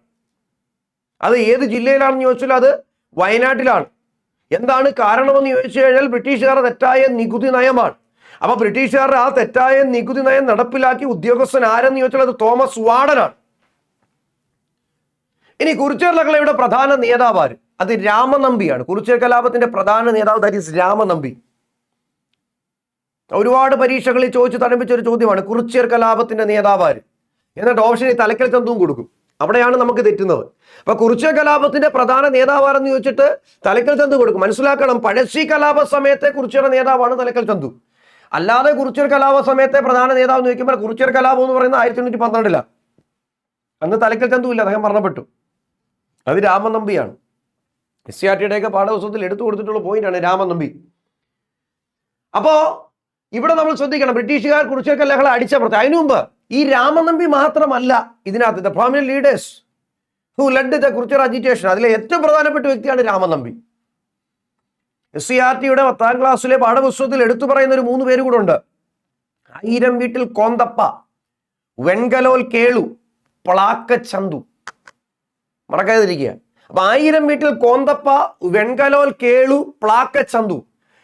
അത് ഏത് ജില്ലയിലാണെന്ന് ചോദിച്ചാൽ അത് വയനാട്ടിലാണ്. എന്താണ് കാരണമെന്ന് ചോദിച്ചു കഴിഞ്ഞാൽ ബ്രിട്ടീഷുകാരുടെ തെറ്റായ നികുതി നയമാണ്. അപ്പൊ ബ്രിട്ടീഷുകാരുടെ ആ തെറ്റായ നികുതി നയം നടപ്പിലാക്കി ഉദ്യോഗസ്ഥൻ ആരെന്ന് ചോദിച്ചാൽ അത് തോമസ് വാർഡനാണ്. ഇനി കുറിച്യർ ലഹളയുടെ പ്രധാന നേതാവ് ആര്? അത് രാമനമ്പിയാണ്. കുറിച്യർ കലാപത്തിന്റെ പ്രധാന നേതാവ് ദാറ്റ് ഈസ് രാമനമ്പി. ഒരുപാട് പരീക്ഷകളിൽ ചോദിച്ചു തടംപിച്ച ഒരു ചോദ്യമാണ് കുറിച്യർ കലാപത്തിന്റെ നേതാവ് ആര്. എന്നിട്ട് ഓപ്ഷനിൽ തലക്കൽ ചന്തുവും കൊടുക്കും. അവിടെയാണ് നമുക്ക് തെറ്റുന്നത്. അപ്പൊ കുറിച്യർ കലാപത്തിന്റെ പ്രധാന നേതാവാണെന്ന് ചോദിച്ചിട്ട് തലക്കൽ ചന്തു കൊടുക്കും. മനസ്സിലാക്കണം, പഴശ്ശി കലാപ സമയത്തെ കുറിച്യർ നേതാവാണ് തലക്കൽ ചന്തു. അല്ലാതെ കുറിച്യർ കലാപ സമയത്തെ പ്രധാന നേതാവ് എന്ന് ചോദിക്കുമ്പോൾ കുറിച്യർ കലാപം എന്ന് പറയുന്നത് 1812 അന്ന് തലക്കൽ ചന്തു ഇല്ല, അദ്ദേഹം മരണപ്പെട്ടു. അത് രാമനമ്പിയാണ്. SCRT ഒക്കെ പാഠപുസ്തകത്തിൽ എടുത്തു കൊടുത്തിട്ടുള്ള പോയിന്റാണ് രാമനമ്പി. അപ്പോ ഇവിടെ നമ്മൾ ശ്രദ്ധിക്കണം, ബ്രിട്ടീഷുകാർ കുറിച്യർ ലഹള അടിച്ചമർത്തി. അതിനു മുമ്പ് ഈ രാമനമ്പി മാത്രമല്ല ഇതിനകത്ത് the prominent leaders who lead the Kurichiyar agitation. അതിലെ ഏറ്റവും പ്രധാനപ്പെട്ട വ്യക്തിയാണ് രാമനമ്പി. SCRTയുടെ 10ാം ക്ലാസ്സിലെ പാഠപുസ്തകത്തിൽ എടുത്തു പറയുന്ന ഒരു 3 പേര് കൂടെ ഉണ്ട്. ആയിരം വീട്ടിൽ കോന്തപ്പ, വെൺകലോൽ കേളു, പ്ലാക്ക ചന്തു. മറക്കാതിരിക്കുക. അപ്പൊ ആയിരം വീട്ടിൽ കോന്തപ്പ, വെൺകലോൽ കേളു, പ്ലാക്ക ചന്തു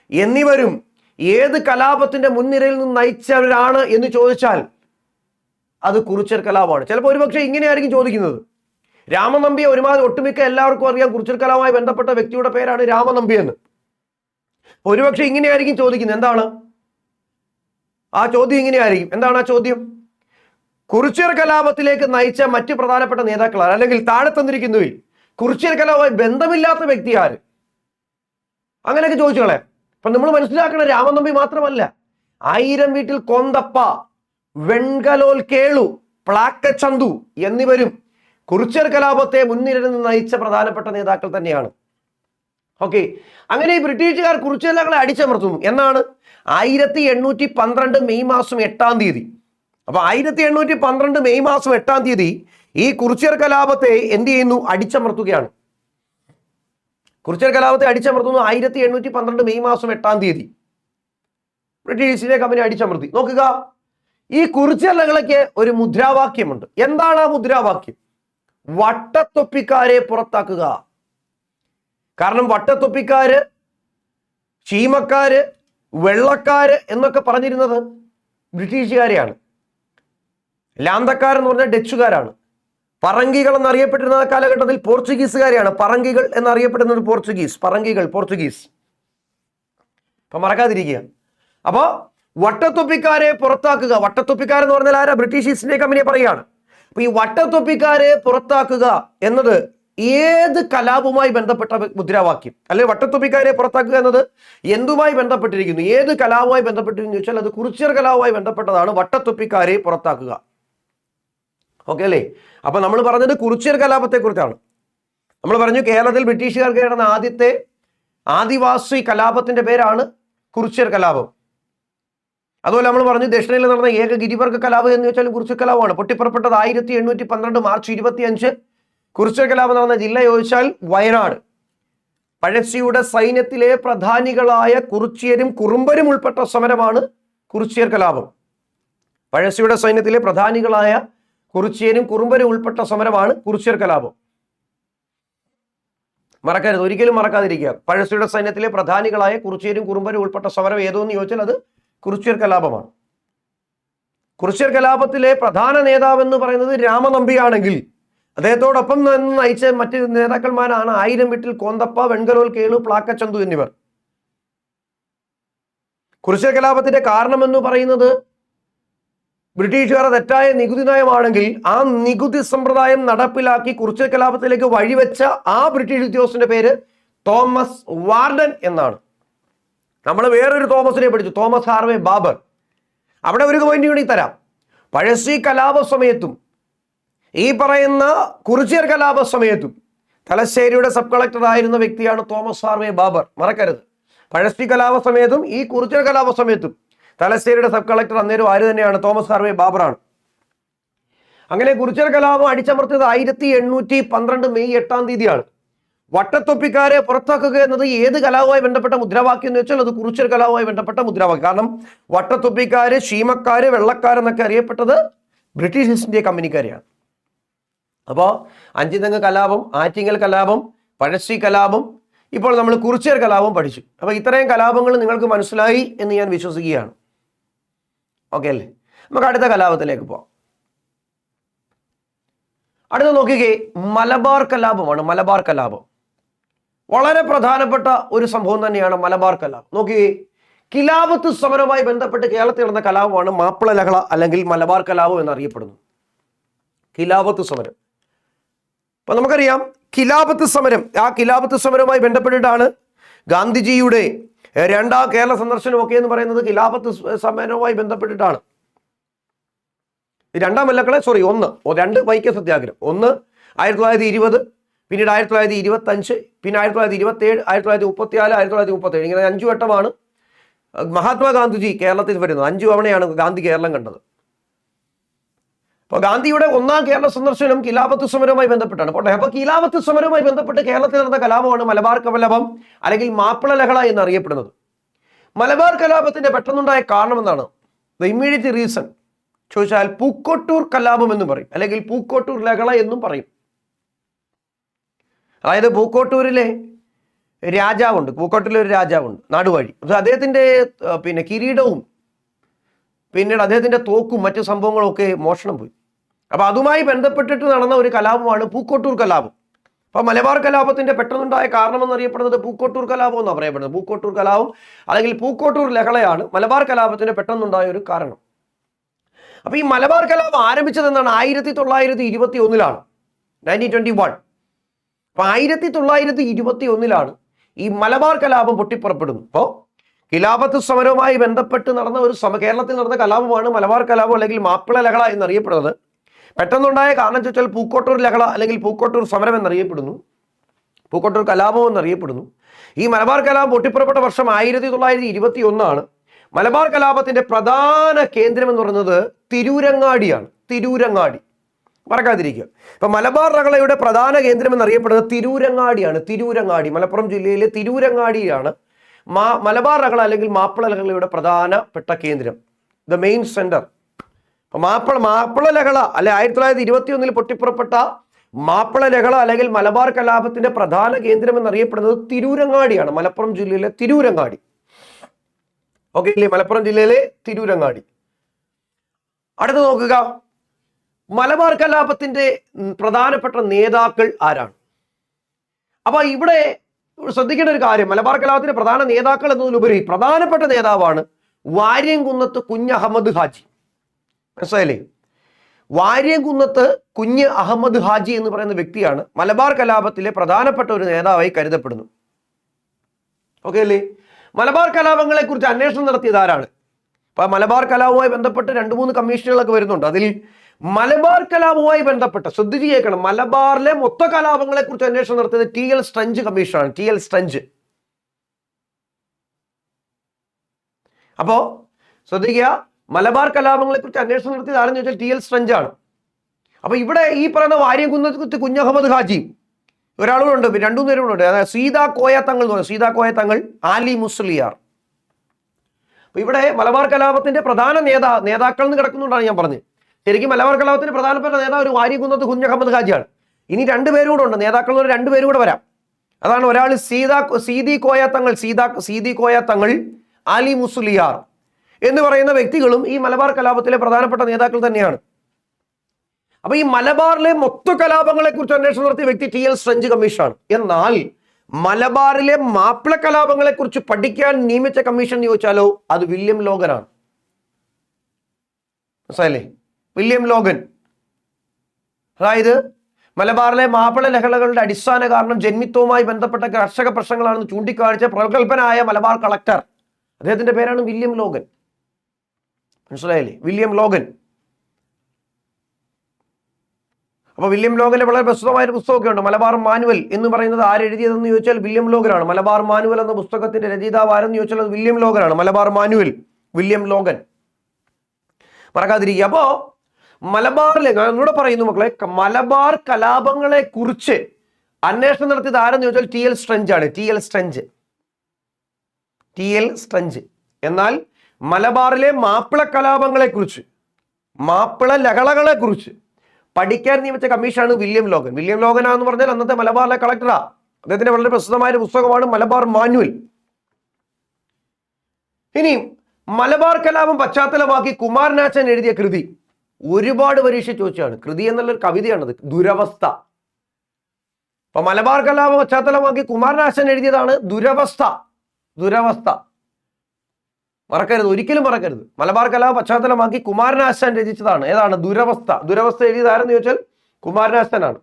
എന്നിവരും ഏത് കലാപത്തിന്റെ മുൻനിരയിൽ നിന്ന് നയിച്ചവരാണ് എന്ന് ചോദിച്ചാൽ അത് കുറിച്യർ കലാപമാണ്. ചിലപ്പോൾ ഒരുപക്ഷെ ഇങ്ങനെയായിരിക്കും ചോദിക്കുന്നത്. രാമനമ്പിയെ ഒരുമാതിരി ഒട്ടുമിക്ക എല്ലാവർക്കും അറിയാം കുറിച്യർ കലാപവുമായി ബന്ധപ്പെട്ട വ്യക്തിയുടെ പേരാണ് രാമനമ്പി എന്ന്. ഒരുപക്ഷെ ഇങ്ങനെയായിരിക്കും ചോദിക്കുന്നത്, എന്താണ് ആ ചോദ്യം ഇങ്ങനെയായിരിക്കും. എന്താണ് ആ ചോദ്യം? കുറിച്യർ കലാപത്തിലേക്ക് നയിച്ച മറ്റ് പ്രധാനപ്പെട്ട നേതാക്കളാണ്, അല്ലെങ്കിൽ താഴെ തന്നിരിക്കുന്നവയിൽ കുറിച്യർ കലാപവുമായി ബന്ധമില്ലാത്ത വ്യക്തി ആര്? അങ്ങനെയൊക്കെ ചോദിച്ചോളെ. അപ്പൊ നമ്മൾ മനസ്സിലാക്കണം, രാമനമ്പി മാത്രമല്ല, ആയിരം വീട്ടിൽ കോന്തപ്പ, വെൺകലോൽ കേളു, പ്ലാക്കച്ചന്തു എന്നിവരും കുറിച്യർ കലാപത്തെ മുൻനിരന്ന് നയിച്ച പ്രധാനപ്പെട്ട നേതാക്കൾ തന്നെയാണ്. ഓക്കെ, അങ്ങനെ ഈ ബ്രിട്ടീഷുകാർ കുറിച്യർകളെ അടിച്ചമർത്തുന്നു എന്നാണ് 1812 മെയ് മാസം 8-ാം തീയതി. അപ്പൊ 1812 മെയ് മാസം 8-ാം തീയതി ഈ കുറിച്യർ കലാപത്തെ എന്ത് ചെയ്യുന്നു? അടിച്ചമർത്തുകയാണ്. കുറിച്യർ കലാപത്തെ അടിച്ചമർത്തുന്നു 1812 മെയ് മാസം 8-ാം തീയതി ബ്രിട്ടീഷ് ഈസ്റ്റ് ഇന്ത്യ കമ്പനി അടിച്ചമർത്തി. നോക്കുക, ഈ കുറിച്യർ ലഹളയ്ക്ക് ഒരു മുദ്രാവാക്യമുണ്ട്. എന്താണ് ആ മുദ്രാവാക്യം? വട്ടത്തൊപ്പിക്കാരെ പുറത്താക്കുക. കാരണം വട്ടത്തൊപ്പിക്കാര്, ചീമക്കാര്, വെള്ളക്കാര് എന്നൊക്കെ പറഞ്ഞിരുന്നത് ബ്രിട്ടീഷുകാരെയാണ്. ലാന്തക്കാർ എന്ന് പറഞ്ഞാൽ ഡച്ചുകാരാണ്. പറങ്കികൾ എന്നറിയപ്പെട്ടിരുന്ന കാലഘട്ടത്തിൽ പോർച്ചുഗീസുകാരെയാണ്. പറങ്കികൾ എന്നറിയപ്പെടുന്നത് പോർച്ചുഗീസ്. അപ്പൊ മറക്കാതിരിക്കുക. അപ്പൊ വട്ടത്തൊപ്പിക്കാരെ പുറത്താക്കുക. വട്ടത്തൊപ്പിക്കാരെന്ന് പറഞ്ഞാൽ ആരാ? ബ്രിട്ടീഷ് ഈസ്റ്റ് ഇന്ത്യ കമ്പനിയെ പറയുകയാണ്. അപ്പൊ ഈ വട്ടത്തൊപ്പിക്കാരെ പുറത്താക്കുക എന്നത് ഏത് കലാപവുമായി ബന്ധപ്പെട്ട മുദ്രാവാക്യം, അല്ലെങ്കിൽ വട്ടത്തൊപ്പിക്കാരെ പുറത്താക്കുക എന്നത് എന്തുമായി ബന്ധപ്പെട്ടിരിക്കുന്നു, ഏത് കലാപവുമായി ബന്ധപ്പെട്ടിരിക്കുന്നു ചോദിച്ചാൽ അത് കുറിച്യർ കലാപവുമായി ബന്ധപ്പെട്ടതാണ്. വട്ടത്തൊപ്പിക്കാരെ പുറത്താക്കുക. ഓക്കെ അല്ലേ? അപ്പൊ നമ്മൾ പറഞ്ഞത് കുറിച്യർ കലാപത്തെ കുറിച്ചാണ്. നമ്മൾ പറഞ്ഞു കേരളത്തിൽ ബ്രിട്ടീഷുകാർക്ക് നടന്ന ആദ്യത്തെ ആദിവാസി കലാപത്തിന്റെ പേരാണ് കുറിച്യർ കലാപം. അതുപോലെ നമ്മൾ പറഞ്ഞു ദക്ഷിണയിൽ നടന്ന ഏക ഗിരിവർഗ കലാപം എന്ന് വെച്ചാൽ കുറിച്യർ കലാപമാണ്. പൊട്ടിപ്പുറപ്പെട്ടത് 1812 മാർച്ച് 25. കുറിച്യർ കലാപം നടന്ന ജില്ല ചോദിച്ചാൽ വയനാട്. പഴശ്ശിയുടെ സൈന്യത്തിലെ പ്രധാനികളായ കുറിച്യരും കുറുമ്പരും ഉൾപ്പെട്ട സമരമാണ് കുറിച്യർ കലാപം. പഴശ്ശിയുടെ സൈന്യത്തിലെ പ്രധാനികളായ കുറിച്യരും കുറുമ്പരും ഉൾപ്പെട്ട സമരമാണ് കുറിച്യർ കലാപം. മറക്കരുത്, ഒരിക്കലും മറക്കാതിരിക്കുക. പഴശ്ശിയുടെ സൈന്യത്തിലെ പ്രധാനികളായ കുറിച്യരും കുറുമ്പരും ഉൾപ്പെട്ട സമരം ഏതോന്ന് ചോദിച്ചാൽ അത് കുറിച്യർ കലാപമാണ്. കുറിച്യർ കലാപത്തിലെ പ്രധാന നേതാവ് എന്ന് പറയുന്നത് രാമനമ്പിയാണെങ്കിൽ അദ്ദേഹത്തോടൊപ്പം നയിച്ച മറ്റ് നേതാക്കന്മാരാണ് ആയിരം വീട്ടിൽ കോന്തപ്പ, വെൺകലോൽ കേളു, പ്ലാക്കച്ചന്തു എന്നിവർ. കുറിച്യർ കലാപത്തിന്റെ കാരണം എന്ന് പറയുന്നത് ബ്രിട്ടീഷുകാർ തെറ്റായ നികുതി നയമാണെങ്കിൽ ആ നികുതി സമ്പ്രദായം നടപ്പിലാക്കി കുറിച്യർ കലാപത്തിലേക്ക് വഴിവെച്ച ആ ബ്രിട്ടീഷ് ഉദ്യോഗസ്ഥന്റെ പേര് തോമസ് വാർഡൻ എന്നാണ്. നമ്മൾ വേറൊരു തോമസിനെ പഠിച്ചു, തോമസ് ഹാർവേ ബാബർ. അവിടെ ഒരു പോയിന്റ് കൂടി തരാം. പഴശ്ശി കലാപ സമയത്തും ഈ പറയുന്ന കുറിച്യർ കലാപ സമയത്തും തലശ്ശേരിയുടെ സബ് കളക്ടർ ആയിരുന്ന വ്യക്തിയാണ് തോമസ് ഹാർവേ ബാബർ. മറക്കരുത്, പഴശ്ശി കലാപ സമയത്തും ഈ കുറിച്യർ കലാപ സമയത്തും തലശ്ശേരിയുടെ സബ് കളക്ടർ അന്നേരം ആര് തന്നെയാണ്? തോമസ് ഹാർവേ ബാബറാണ്. അങ്ങനെ കുറിച്യർ കലാപം അടിച്ചമർത്തിയത് 1812 മെയ് 8-ാം തീയതിയാണ്. വട്ടത്തൊപ്പിക്കാരെ പുറത്താക്കുക എന്നത് ഏത് കലാവുമായി ബന്ധപ്പെട്ട മുദ്രാവാക്യം എന്ന് വെച്ചാൽ അത് കുറിച്യർ കലാവുമായി ബന്ധപ്പെട്ട മുദ്രാവാക്യം. കാരണം വട്ടത്തൊപ്പിക്കാര്, ക്ഷീമക്കാര്, വെള്ളക്കാരെന്നൊക്കെ അറിയപ്പെട്ടത് ബ്രിട്ടീഷ് ഈസ്റ്റ് ഇന്ത്യ കമ്പനിക്കാരെയാണ്. അപ്പോൾ അഞ്ചുതെങ്ങ് കലാപം, ആറ്റിങ്ങൽ കലാപം, പഴശ്ശി കലാപം, ഇപ്പോൾ നമ്മൾ കുറിച്യർ കലാപം പഠിച്ചു. അപ്പോൾ ഇത്രയും കലാപങ്ങൾ നിങ്ങൾക്ക് മനസ്സിലായി എന്ന് ഞാൻ വിശ്വസിക്കുകയാണ്. ഓക്കെ അല്ലേ? നമുക്ക് അടുത്ത കലാപത്തിലേക്ക് പോവാം. അടുത്ത നോക്കിക്കേ, മലബാർ കലാപമാണ്. മലബാർ കലാപം വളരെ പ്രധാനപ്പെട്ട ഒരു സംഭവം തന്നെയാണ് മലബാർ കലാപം. നോക്കിക്കേ, ഖിലാഫത്ത് സമരവുമായി ബന്ധപ്പെട്ട് കേരളത്തിൽ നടന്ന കലാപമാണ് മാപ്പിള ലഹള അല്ലെങ്കിൽ മലബാർ കലാപം എന്നറിയപ്പെടുന്നു. ഖിലാഫത്ത് സമരം. അപ്പൊ നമുക്കറിയാം ഖിലാഫത്ത് സമരം, ആ ഖിലാഫത്ത് സമരവുമായി ബന്ധപ്പെട്ടിട്ടാണ് ഗാന്ധിജിയുടെ 2ാം കേരള സന്ദർശനം ഒക്കെ എന്ന് പറയുന്നത് ഖിലാഫത്ത് സമരവുമായി ബന്ധപ്പെട്ടിട്ടാണ്. 2 വൈക്കം സത്യാഗ്രഹം. 1920, പിന്നീട് 1925, പിന്നെ 1927, 1934, 1937, ഇങ്ങനെ 5 വട്ടമാണ് മഹാത്മാഗാന്ധിജി കേരളത്തിൽ വരുന്നത്. 5 തവണയാണ് ഗാന്ധി കേരളം കണ്ടത്. അപ്പോൾ ഗാന്ധിയുടെ 1ാം കേരള സന്ദർശനം ഖിലാഫത്ത് സമരവുമായി ബന്ധപ്പെട്ടാണ്. പോട്ടെ, അപ്പോൾ ഖിലാഫത്ത് സമരവുമായി ബന്ധപ്പെട്ട് കേരളത്തിൽ നടന്ന കലാപമാണ് മലബാർ കലാപം അല്ലെങ്കിൽ മാപ്പിള ലഹള എന്നറിയപ്പെടുന്നത്. മലബാർ കലാപത്തിന്റെ പെട്ടെന്നുണ്ടായ കാരണം എന്താണ്? ദ ഇമ്മീഡിയറ്റ് റീസൺ ചോദിച്ചാൽ പൂക്കോട്ടൂർ കലാപം എന്ന് പറയും, അല്ലെങ്കിൽ പൂക്കോട്ടൂർ ലഹള എന്നും പറയും. അതായത് പൂക്കോട്ടൂരിലെ രാജാവുണ്ട്, പൂക്കോട്ടൂരിലെ ഒരു രാജാവുണ്ട്, നാടുവാഴി. അദ്ദേഹത്തിന്റെ പിന്നെ കിരീടവും പിന്നീട് അദ്ദേഹത്തിന്റെ തോക്കും മറ്റു സംഭവങ്ങളും ഒക്കെ മോഷണം പോയി. അപ്പൊ അതുമായി ബന്ധപ്പെട്ടിട്ട് നടന്ന ഒരു കലാപമാണ് പൂക്കോട്ടൂർ കലാപം. അപ്പൊ മലബാർ കലാപത്തിന്റെ പെട്ടെന്നുണ്ടായ കാരണമെന്നറിയപ്പെടുന്നത് പൂക്കോട്ടൂർ കലാപം എന്നാണ് പറയപ്പെടുന്നത്. പൂക്കോട്ടൂർ കലാപം അല്ലെങ്കിൽ പൂക്കോട്ടൂർ ലഹളയാണ് മലബാർ കലാപത്തിന് പെട്ടെന്നുണ്ടായ ഒരു കാരണം. അപ്പൊ ഈ മലബാർ കലാപം ആരംഭിച്ചത് എന്നാണ് 1921 1921. അപ്പൊ 1921 ഈ മലബാർ കലാപം പൊട്ടിപ്പുറപ്പെടുന്നു. അപ്പോൾ ഖിലാഫത്ത് സമരവുമായി ബന്ധപ്പെട്ട് നടന്ന ഒരു കേരളത്തിൽ നടന്ന കലാപമാണ് മലബാർ കലാപം അല്ലെങ്കിൽ മാപ്പിള ലഹള എന്നറിയപ്പെടുന്നത്. പെട്ടെന്നുണ്ടായ കാരണം ചോദിച്ചാൽ പൂക്കോട്ടൂർ ലഹള അല്ലെങ്കിൽ പൂക്കോട്ടൂർ സമരം എന്നറിയപ്പെടുന്നു, പൂക്കോട്ടൂർ കലാപം എന്നറിയപ്പെടുന്നു. ഈ മലബാർ കലാപം പൊട്ടിപ്പുറപ്പെട്ട വർഷം 1921. മലബാർ കലാപത്തിന്റെ പ്രധാന കേന്ദ്രം എന്ന് പറയുന്നത് തിരൂരങ്ങാടിയാണ്. തിരൂരങ്ങാടി മറക്കാതിരിക്കുക. ഇപ്പൊ മലബാർ ലഹളയുടെ പ്രധാന കേന്ദ്രം എന്നറിയപ്പെടുന്നത് തിരൂരങ്ങാടിയാണ്. തിരൂരങ്ങാടി മലപ്പുറം ജില്ലയിലെ തിരൂരങ്ങാടിയാണ് മലബാർ ലഹള അല്ലെങ്കിൽ മാപ്പിള ലഹളയുടെ പ്രധാനപ്പെട്ട കേന്ദ്രം, ദ മെയിൻ സെന്റർ. മാപ്പിള ലഹള അല്ലെ 1921 പൊട്ടിപ്പുറപ്പെട്ട മാപ്പിള ലഹള അല്ലെങ്കിൽ മലബാർ കലാപത്തിന്റെ പ്രധാന കേന്ദ്രം എന്നറിയപ്പെടുന്നത് തിരൂരങ്ങാടിയാണ്, മലപ്പുറം ജില്ലയിലെ തിരൂരങ്ങാടി. ഓക്കെ അല്ലേ? മലപ്പുറം ജില്ലയിലെ തിരൂരങ്ങാടി. അടുത്ത് നോക്കുക, മലബാർ കലാപത്തിന്റെ പ്രധാനപ്പെട്ട നേതാക്കൾ ആരാണ്? അപ്പൊ ഇവിടെ ശ്രദ്ധിക്കേണ്ട ഒരു കാര്യം, മലബാർ കലാപത്തിന്റെ പ്രധാന നേതാക്കൾ എന്നതിലുപരി പ്രധാനപ്പെട്ട നേതാവാണ് വാര്യംകുന്നത്ത് കുഞ്ഞഹമ്മദ് ഹാജി. മനസ്സിലായില്ലേ? വാര്യംകുന്നത്ത് കുഞ്ഞ് അഹമ്മദ് ഹാജി എന്ന് പറയുന്ന വ്യക്തിയാണ് മലബാർ കലാപത്തിലെ പ്രധാനപ്പെട്ട ഒരു നേതാവായി കരുതപ്പെടുന്നു. ഓക്കെ അല്ലേ? മലബാർ കലാപങ്ങളെ കുറിച്ച് അന്വേഷണം നടത്തിയത് ആരാണ്? അപ്പൊ മലബാർ കലാപവുമായി ബന്ധപ്പെട്ട് 2-3 കമ്മീഷനുകളൊക്കെ വരുന്നുണ്ട്. അതിൽ മലബാർ കലാപവുമായി ബന്ധപ്പെട്ട് ശ്രദ്ധിച്ച് കേൾക്കണം, മലബാറിലെ മൊത്ത കലാപങ്ങളെ കുറിച്ച് അന്വേഷണം നടത്തിയത് TL സ്ട്രഞ്ച് കമ്മീഷനാണ്. TL സ്ട്രഞ്ച്. അപ്പോ ശ്രദ്ധിക്കുക, മലബാർ കലാപങ്ങളെ കുറിച്ച് അന്വേഷണം നടത്തിയത് ആരെന്ന് ചോദിച്ചാൽ TL സ്ട്രഞ്ച് ആണ്. അപ്പൊ ഇവിടെ ഈ പറയുന്ന വാര്യംകുന്നത്ത് കുഞ്ഞഹമ്മദ് ഹാജി ഒരാളുകളുണ്ട്, 2-3 പേരുണ്ട്. അതായത് സീതാ കോയ തങ്ങൾ എന്ന് പറയുന്നത്, സീതാ കോയ തങ്ങൾ, ആലി മുസ്ലിയാർ. അപ്പൊ ഇവിടെ മലബാർ കലാപത്തിന്റെ പ്രധാന നേതാക്കൾ എന്ന് കിടക്കുന്നുണ്ടാണ് ഞാൻ പറഞ്ഞത്. ശരിക്കും മലബാർ കലാപത്തിന്റെ പ്രധാനപ്പെട്ട നേതാവ് ഒരു വാര്യംകുന്നത്ത് കുഞ്ഞഹമ്മദ് ഹാജിയാണ്. ഇനി 2 പേരും കൂടെ ഉണ്ട്, നേതാക്കൾ 2 പേരും കൂടെ വരാം. അതാണ് ഒരാൾ സീതി കോയ തങ്ങൾ, ആലി മുസ്ലിയാർ എന്ന് പറയുന്ന വ്യക്തികളും ഈ മലബാർ കലാപത്തിലെ പ്രധാനപ്പെട്ട നേതാക്കൾ തന്നെയാണ്. അപ്പൊ ഈ മലബാറിലെ മൊത്ത കലാപങ്ങളെ കുറിച്ച് അന്വേഷണം നടത്തിയ വ്യക്തി TL സ്ട്രഞ്ച് കമ്മീഷനാണ്. എന്നാൽ മലബാറിലെ മാപ്പിള കലാപങ്ങളെ കുറിച്ച് പഠിക്കാൻ നിയമിച്ച കമ്മീഷൻ ചോദിച്ചാലോ അത് വില്യം ലോഗനാണ്. മനസ്സിലായില്ലേ? William Logan. അതായത് മലബാറിലെ മാപ്പിള ലഹളകളുടെ അടിസ്ഥാന കാരണം ജന്മിത്വവുമായി ബന്ധപ്പെട്ട കർഷക പ്രശ്നങ്ങളാണെന്ന് ചൂണ്ടിക്കാണിച്ച പ്രഗത്ഭനായ മലബാർ കളക്ടർ, അദ്ദേഹത്തിന്റെ പേരാണ് വില്യം ലോഗൻ. മനസ്സിലായില്ലേ? William Logan. അപ്പൊ വില്യം ലോഗന്റെ വളരെ പ്രസിദ്ധമായ ഒരു പുസ്തകമൊക്കെ ഉണ്ട്, മലബാർ മാനുവൽ എന്ന് പറയുന്നത്. ആരെഴുതിയതെന്ന് ചോദിച്ചാൽ വില്യം ലോഗനാണ്. മലബാർ മാനുവൽ എന്ന പുസ്തകത്തിന്റെ രചയിതാവ് ആരെന്ന് ചോദിച്ചാൽ അത് വില്യം ലോഗനാണ്. മലബാർ മാനുവൽ, വില്യം ലോഗൻ, മറക്കാതിരിക്കുക. അപ്പോ മലബാറിലെ എന്നോട് പറയുന്നു മക്കളെ, മലബാർ കലാപങ്ങളെ കുറിച്ച് അന്വേഷണം നടത്തിയത് ആരെന്ന് ചോദിച്ചാൽ TL സ്ട്രഞ്ച് ആണ്. TL സ്ട്രഞ്ച്. എന്നാൽ മലബാറിലെ മാപ്പിള കലാപങ്ങളെ കുറിച്ച്, മാപ്പിള ലഹളകളെ കുറിച്ച് പഠിക്കാൻ നിയമിച്ച കമ്മീഷനാണ് വില്യം ലോഗൻ. വില്യം ലോഗനാന്ന് പറഞ്ഞാൽ അന്നത്തെ മലബാറിലെ കളക്ടറാ. അദ്ദേഹത്തിന്റെ വളരെ പ്രസിദ്ധമായ ഒരു പുസ്തകമാണ് മലബാർ മാനുവൽ. ഇനി മലബാർ കലാപം പശ്ചാത്തലമാക്കി കുമാരനാശാൻ എഴുതിയ കൃതി ഒരുപാട് പരീക്ഷ ചോദിച്ചാണ്. കൃതി എന്നുള്ളൊരു കവിതയാണത്, ദുരവസ്ഥ. അപ്പൊ മലബാർ കലാപം പശ്ചാത്തലമാക്കി കുമാരനാശാൻ എഴുതിയതാണ് ദുരവസ്ഥ. മറക്കരുത്, ഒരിക്കലും മറക്കരുത്. മലബാർ കലാപം പശ്ചാത്തലമാക്കി കുമാരനാശാൻ രചിച്ചതാണ്. ഏതാണ്? ദുരവസ്ഥ എഴുതിയത് ആരെന്ന് ചോദിച്ചാൽ കുമാരനാശാനാണ്.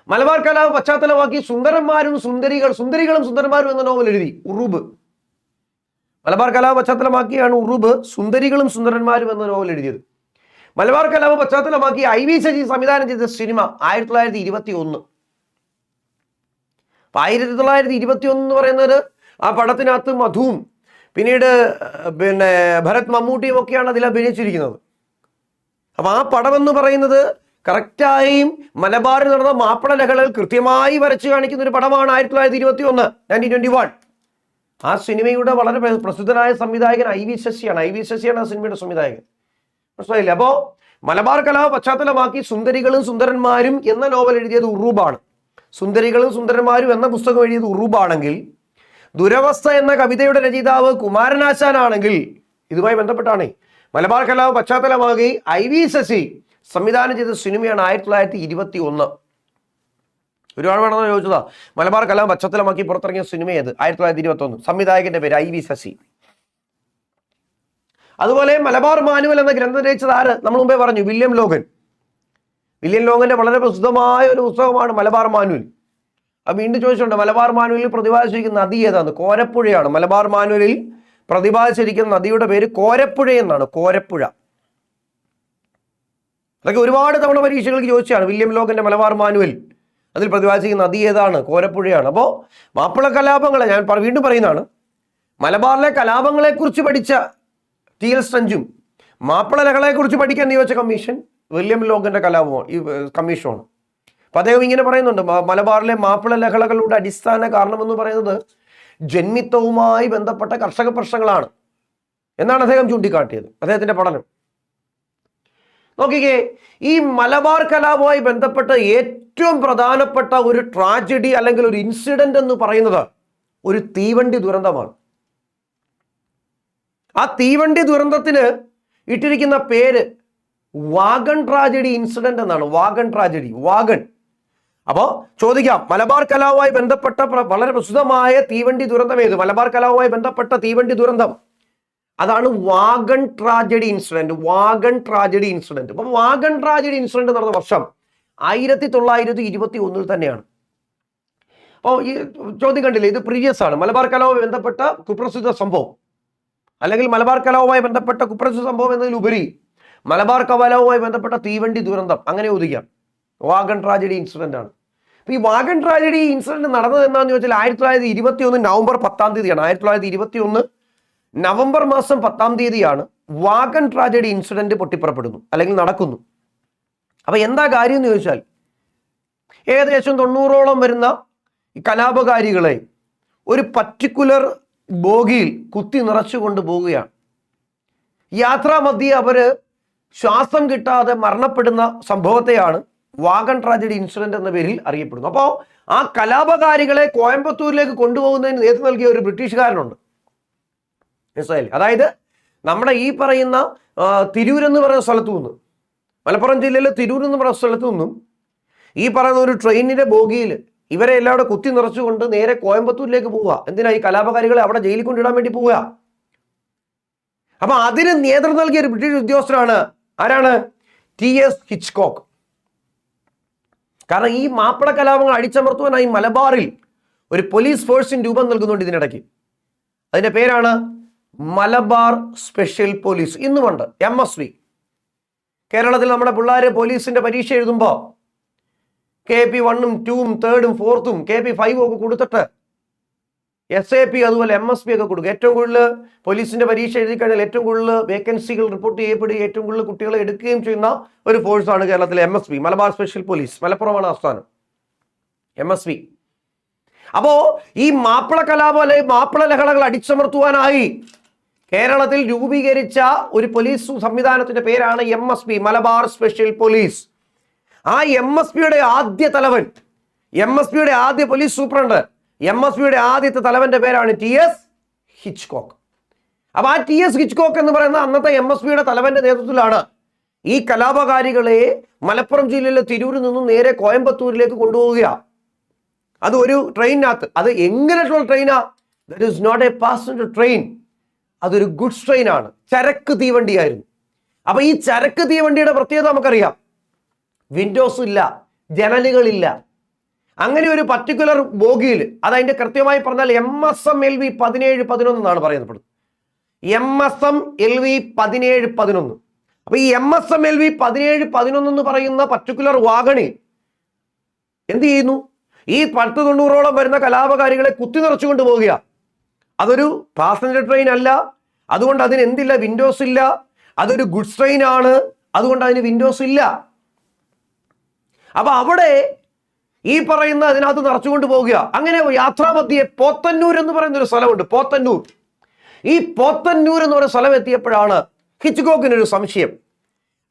മലബാർ കലാപം പശ്ചാത്തലമാക്കി സുന്ദരന്മാരും സുന്ദരന്മാരും എന്ന നോവൽ എഴുതി ഉറൂബ്. മലബാർ കലാപം പശ്ചാത്തലമാക്കിയാണ് ഉറൂബ് സുന്ദരികളും സുന്ദരന്മാരും എന്ന നോവൽ എഴുതിയത്. മലബാർ കലാപം പശ്ചാത്തലമാക്കി IV ശശി സംവിധാനം ചെയ്ത സിനിമ 1921. 1921 എന്ന് പറയുന്നത് ആ പടത്തിനകത്ത് മധുവും പിന്നീട് ഭരത് മമ്മൂട്ടിയും ഒക്കെയാണ് അതിൽ അഭിനയിച്ചിരിക്കുന്നത്. അപ്പൊ ആ പടം എന്ന് പറയുന്നത് കറക്റ്റായും മലബാറിൽ നടന്ന മാപ്പിള ലഹളകൾ കൃത്യമായി വരച്ചു കാണിക്കുന്ന ഒരു പടമാണ് 1921 1921. ആ സിനിമയുടെ വളരെ പ്രസിദ്ധനായ സംവിധായകൻ IV ശശിയാണ്. ആ സിനിമയുടെ സംവിധായകൻ. മനസ്സിലായില്ലേ? അപ്പോ മലബാർ കലാപ പശ്ചാത്തലമാക്കി സുന്ദരികളും സുന്ദരന്മാരും എന്ന നോവൽ എഴുതിയത് ഉറൂബാണ്. സുന്ദരികളും സുന്ദരന്മാരും എന്ന പുസ്തകം എഴുതിയത് ഉറൂബാണെങ്കിൽ ദുരവസ്ഥ എന്ന കവിതയുടെ രചയിതാവ് കുമാരനാശാനാണെങ്കിൽ ഇതുമായി ബന്ധപ്പെട്ടാണ് മലബാർ കലാപ പശ്ചാത്തലമാക്കി IV ശശി സംവിധാനം ചെയ്ത സിനിമയാണ് 1921. ഒരുപാട് വേണമെന്ന് ചോദിച്ചതാ. മലബാർ കലാപം പശ്ചാത്തലമാക്കി പുറത്തിറങ്ങിയ സിനിമ ഏത്? 1921. സംവിധായകന്റെ പേര് IV ശശി. അതുപോലെ മലബാർ മാനുവൽ എന്ന ഗ്രന്ഥം രചിച്ചത് ആര്? നമ്മൾ മുമ്പേ പറഞ്ഞു, വില്യം ലോഗൻ. വില്യം ലോഗന്റെ വളരെ പ്രസിദ്ധമായ ഒരു പുസ്തകമാണ് മലബാർ മാനുവൽ. അത് വീണ്ടും ചോദിച്ചിട്ടുണ്ട്, മലബാർ മാനുവലിൽ പ്രതിപാദിച്ചിരിക്കുന്ന നദി ഏതാണ്? കോരപ്പുഴയാണ്. മലബാർ മാനുവലിൽ പ്രതിപാദിച്ചിരിക്കുന്ന നദിയുടെ പേര് കോരപ്പുഴ എന്നാണ്. കോരപ്പുഴ. അതൊക്കെ ഒരുപാട് തവണ പരീക്ഷകൾക്ക് ചോദിച്ചാണ്. വില്യം ലോഗന്റെ മലബാർ മാനുവൽ, അതിൽ പ്രതിപാദിച്ചിരിക്കുന്ന നദി ഏതാണ്? കോരപ്പുഴയാണ്. അപ്പോൾ മാപ്പിള കലാപങ്ങളെ ഞാൻ വീണ്ടും പറയുന്നതാണ്, മലബാറിലെ കലാപങ്ങളെക്കുറിച്ച് പഠിച്ച TL സ്ട്രെഞ്ചും മാപ്പിള ലഹളയെക്കുറിച്ച് പഠിക്കാൻ നിയോഗിച്ച കമ്മീഷൻ വില്യം ലോഗന്റെ കലാപമാണ്, ഈ കമ്മീഷനാണ്. അപ്പൊ അദ്ദേഹം ഇങ്ങനെ പറയുന്നുണ്ട്, മലബാറിലെ മാപ്പിള ലഹളകളുടെ അടിസ്ഥാന കാരണമെന്ന് പറയുന്നത് ജന്മിത്വവുമായി ബന്ധപ്പെട്ട കർഷക പ്രശ്നങ്ങളാണ് എന്നാണ് അദ്ദേഹം ചൂണ്ടിക്കാട്ടിയത്, അദ്ദേഹത്തിന്റെ പഠനം. നോക്കിക്കേ, ഈ മലബാർ കലാപവുമായി ബന്ധപ്പെട്ട ഏറ്റവും പ്രധാനപ്പെട്ട ഒരു ട്രാജഡി അല്ലെങ്കിൽ ഒരു ഇൻസിഡന്റ് എന്ന് പറയുന്നത് ഒരു തീവണ്ടി ദുരന്തമാണ്. ആ തീവണ്ടി ദുരന്തത്തിന് ഇട്ടിരിക്കുന്ന പേര് വാഗൺ ട്രാജഡി ഇൻസിഡന്റ് എന്നാണ്. Wagon tragedy, wagon. അപ്പോൾ ചോദിക്കാം, മലബാർ കലാപവുമായി ബന്ധപ്പെട്ട വളരെ പ്രസിദ്ധമായ തീവണ്ടി ദുരന്തം ഏത്? മലബാർ കലാപവുമായി ബന്ധപ്പെട്ട തീവണ്ടി ദുരന്തം അതാണ് wagon tragedy incident. Wagon tragedy incident. അപ്പൊ വാഗൺ ട്രാജഡി ഇൻസിഡന്റ് നടന്ന വർഷം 1921 തന്നെയാണ്. അപ്പോൾ ഈ ചോദ്യം കണ്ടില്ലേ, ഇത് പ്രീവിയസ് ആണ്. മലബാർ കലാപവുമായി ബന്ധപ്പെട്ട കുപ്രസിദ്ധ സംഭവം അല്ലെങ്കിൽ മലബാർ കലാപവുമായി ബന്ധപ്പെട്ട കുപ്രസിദ്ധ സംഭവം എന്നതിലുപരി മലബാർ കലാപവുമായി ബന്ധപ്പെട്ട തീവണ്ടി ദുരന്തം, അങ്ങനെ ചോദിക്കാം. വാഗൺ ട്രാജഡി ഇൻസിഡന്റ് ആണ്. അപ്പൊ ഈ വാഗൺ ട്രാജഡി ഇൻസിഡന്റ് നടന്നത് എന്താണെന്ന് ചോദിച്ചാൽ 1921 നവംബർ 10-ാം തീയതിയാണ്. 1921 നവംബർ മാസം 10-ാം തീയതിയാണ് വാഗൺ ട്രാജഡി ഇൻസിഡന്റ് പൊട്ടിപ്പുറപ്പെടുന്നു അല്ലെങ്കിൽ നടക്കുന്നു. അപ്പൊ എന്താ കാര്യം എന്ന് ചോദിച്ചാൽ, ഏകദേശം 90ഓളം വരുന്ന കലാപകാരികളെ ഒരു പർട്ടിക്കുലർ ബോഗിയിൽ കുത്തി നിറച്ചുകൊണ്ട് പോവുകയാണ്. യാത്രാമധ്യേ അവര് ശ്വാസം കിട്ടാതെ മരണപ്പെടുന്ന സംഭവത്തെയാണ് വാഗൺ ട്രാജഡി ഇൻസിഡന്റ് എന്ന പേരിൽ അറിയപ്പെടുന്നു. അപ്പോൾ ആ കലാപകാരികളെ കോയമ്പത്തൂരിലേക്ക് കൊണ്ടുപോകുന്നതിന് നേതൃത്വം നൽകിയ ഒരു ബ്രിട്ടീഷുകാരനുണ്ട്. മനസ്സിലായില്ലേ? അതായത് നമ്മുടെ ഈ പറയുന്ന തിരൂരെന്ന് പറയുന്ന സ്ഥലത്തു നിന്ന്, മലപ്പുറം ജില്ലയിലെ തിരൂർ എന്ന് പറയുന്ന സ്ഥലത്തു നിന്നും ഈ പറയുന്ന ഒരു ട്രെയിനിന്റെ ബോഗിയിൽ ഇവരെ എല്ലാവരും കുത്തി നിറച്ചുകൊണ്ട് നേരെ കോയമ്പത്തൂരിലേക്ക് പോവുക. എന്തിനാ? ഈ കലാപകാരികളെ അവിടെ ജയിലിൽ കൊണ്ടിടാൻ വേണ്ടി പോവുക. അപ്പൊ അതിന് നേതൃത്വം നൽകിയ ഒരു ബ്രിട്ടീഷ് ഉദ്യോഗസ്ഥനാണ്. ആരാണ്? TS Hitchcock. കാരണം ഈ മാപ്പിള കലാപങ്ങൾ അടിച്ചമർത്തുവാനായി മലബാറിൽ ഒരു പോലീസ് ഫോഴ്സിന് രൂപം നൽകുന്നുണ്ട് ഇതിനിടയ്ക്ക്. അതിന്റെ പേരാണ് മലബാർ സ്പെഷ്യൽ പോലീസ്. ഇന്നുമുണ്ട് MSV. കേരളത്തിൽ നമ്മുടെ പിള്ളേര് പോലീസിന്റെ പരീക്ഷ എഴുതുമ്പോൾ KP 1, 2, 3, 4, KP 5 ഒക്കെ കൊടുത്തിട്ട് SAP അതുപോലെ MSP ഒക്കെ കൊടുക്കും. ഏറ്റവും കൂടുതൽ പോലീസിന്റെ പരീക്ഷ എഴുതി കഴിഞ്ഞാൽ ഏറ്റവും കൂടുതൽ വേക്കൻസികൾ റിപ്പോർട്ട് ചെയ്യപ്പെടുകയും ഏറ്റവും കൂടുതൽ കുട്ടികളെ എടുക്കുകയും ചെയ്യുന്ന ഒരു ഫോഴ്സാണ് കേരളത്തിലെ MSP, മലബാർ സ്പെഷ്യൽ പോലീസ്. മലപ്പുറമാണ് ആസ്ഥാനം MSP. അപ്പോ ഈ മാപ്പിള കലാപം അല്ലെങ്കിൽ മാപ്പിള ലഹളകൾ അടിച്ചമർത്തുവാനായി കേരളത്തിൽ രൂപീകരിച്ച ഒരു പോലീസ് സംവിധാനത്തിന്റെ പേരാണ് MSP, മലബാർ സ്പെഷ്യൽ പോലീസ്. ആ MSPയുടെ ആദ്യ തലവൻ, MSPയുടെ ആദ്യ പോലീസ് സൂപ്രണ്ട്, MSPയുടെ ആദ്യത്തെ തലവന്റെ പേരാണ് TS ഹിച്ച്കോക്ക്. അപ്പൊ ആ TS ഹിച്ച്കോക്ക് എന്ന് പറയുന്ന അന്നത്തെ MSPയുടെ തലവന്റെ നേതൃത്വത്തിലാണ് ഈ കലാപകാരികളെ മലപ്പുറം ജില്ലയിലെ തിരൂരിൽ നിന്നും നേരെ കോയമ്പത്തൂരിലേക്ക് കൊണ്ടുപോവുക. അത് ഒരു ട്രെയിനിനകത്ത്. അത് എങ്ങനെയുള്ള ട്രെയിനാ? That is not a passenger train, അതൊരു ഗുഡ്സ് ട്രെയിൻ ആണ്. ചരക്ക് തീവണ്ടിയായിരുന്നു. അപ്പൊ ഈ ചരക്ക് തീവണ്ടിയുടെ പ്രത്യേകത നമുക്കറിയാം. വിൻഡോസ് ഇല്ല, ജനലുകളില്ല. അങ്ങനെ ഒരു പർട്ടിക്കുലർ ബോഗിയിൽ, അതതിന്റെ കൃത്യമായി പറഞ്ഞാൽ MSM LV 1711 എന്നാണ് പറയുന്നത്. MSM LV 1711. അപ്പൊ ഈ MSM LV 1711 എന്ന് പറയുന്ന പർട്ടിക്കുലർ വാഗണിൽ എന്ത് ചെയ്യുന്നു? ഈ 10-90ഓളം വരുന്ന കലാപകാരികളെ കുത്തി നിറച്ചുകൊണ്ട് പോവുക. അതൊരു പാസഞ്ചർ ട്രെയിൻ അല്ല, അതുകൊണ്ട് അതിന് എന്തില്ല? വിൻഡോസ് ഇല്ല. അതൊരു ഗുഡ്സ് ട്രെയിൻ ആണ്, അതുകൊണ്ട് അതിന് വിൻഡോസ് ഇല്ല. അപ്പൊ അവിടെ ഈ പറയുന്ന അതിനകത്ത് നിറച്ചുകൊണ്ട് പോവുക. അങ്ങനെ യാത്രാമധ്യേ പോത്തന്നൂർ എന്ന് പറയുന്ന ഒരു സ്ഥലമുണ്ട്. പോത്തന്നൂർ. ഈ പോത്തന്നൂർ എന്ന് പറയുന്ന സ്ഥലം എത്തിയപ്പോഴാണ് ഹിച്ച്കോക്കിനൊരു സംശയം.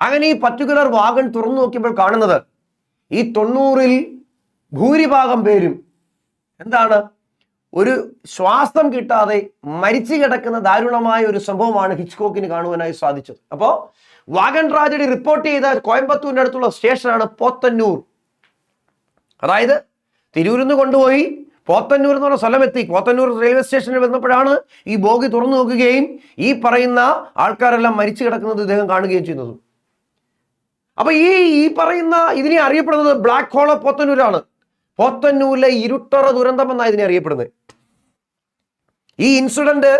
അങ്ങനെ ഈ പർട്ടിക്കുലർ വാഗൺ തുറന്നു നോക്കിയപ്പോൾ കാണുന്നത് ഈ 90-ൽ ഭൂരിഭാഗം പേരും എന്താണ്? ഒരു ശ്വാസം കിട്ടാതെ മരിച്ചു കിടക്കുന്ന ദാരുണമായ ഒരു സംഭവമാണ് ഹിച്ച്കോക്കിന് കാണുവാനായി സാധിച്ചത്. അപ്പോൾ വാഗൺ ട്രാജഡി റിപ്പോർട്ട് ചെയ്ത കോയമ്പത്തൂരിന്റെ അടുത്തുള്ള സ്റ്റേഷനാണ് പോത്തന്നൂർ. അതായത് തിരൂരിൽ നിന്ന് കൊണ്ടുപോയി പോത്തന്നൂർ എന്ന് പറഞ്ഞ സ്ഥലമെത്തി. പോത്തന്നൂർ റെയിൽവേ സ്റ്റേഷനിൽ വന്നപ്പോഴാണ് ഈ ബോഗി തുറന്നു നോക്കുകയും ഈ പറയുന്ന ആൾക്കാരെല്ലാം മരിച്ചു കിടക്കുന്നത് ഇദ്ദേഹം കാണുകയും ചെയ്യുന്നത്. അപ്പൊ ഈ പറയുന്ന ഇതിനെ അറിയപ്പെടുന്നത് ബ്ലാക്ക് ഹോൾ ഓഫ് പോത്തന്നൂരാണ്. പോത്തന്നൂരിലെ ഇരുട്ടറ ദുരന്തം എന്നാണ് ഇതിനെ അറിയപ്പെടുന്നത്. ഈ ഇൻസിഡന്റ്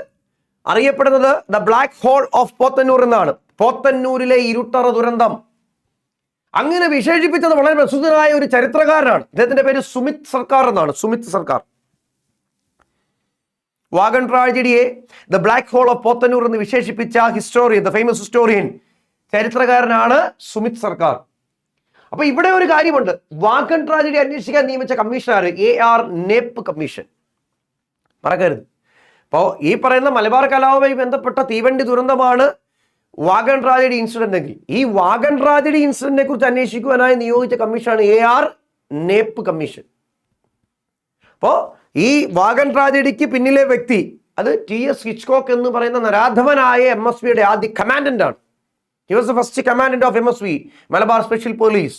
അറിയപ്പെടുന്നത് the black hole of Podanur എന്നാണ്. പോത്തന്നൂരിലെ ഇരുട്ടറ ദുരന്തം അങ്ങനെ വിശേഷിപ്പിച്ചത് വളരെ പ്രസിദ്ധനായ ഒരു ചരിത്രകാരനാണ്. അദ്ദേഹത്തിന്റെ പേര് സുമിത് സർക്കാർ എന്നാണ്. സുമിത് സർക്കാർ വാഗൺ ട്രാജഡിയെ the black hole of Pothanur എന്ന് വിശേഷിപ്പിച്ച ഹിസ്റ്റോറിയൻ, ദ ഫേമസ് ഹിസ്റ്റോറിയൻ, ചരിത്രകാരനാണ് സുമിത് സർക്കാർ. അപ്പൊ ഇവിടെ ഒരു കാര്യമുണ്ട്. വാഗൺ ട്രാജഡി അന്വേഷിക്കാൻ നിയമിച്ച കമ്മീഷനാണ് AR നേപ്പ് കമ്മീഷൻ. മറക്കരുത്. അപ്പോൾ ഈ പറയുന്ന മലബാർ കലാപവുമായി ബന്ധപ്പെട്ട തീവണ്ടി ദുരന്തമാണ് വാഗൺ ട്രാജഡി ഇൻസിഡന്റ് എങ്കിൽ ഈ വാഗൺ ട്രാജഡി ഇൻസിഡന്റിനെ കുറിച്ച് അന്വേഷിക്കുവാനായി നിയോഗിച്ച കമ്മീഷനാണ് AR നേപ്പ് കമ്മീഷൻ. അപ്പോൾ ഈ വാഗൺ ട്രാജഡിക്ക് പിന്നിലെ വ്യക്തി അത് TS ഹിച്ച്കോക്ക് എന്ന് പറയുന്ന നരാധമനായ MSVയുടെ ആദ്യ കമാൻഡന്റ് ആണ്. He was the first commandant of MSV, Malabar special police.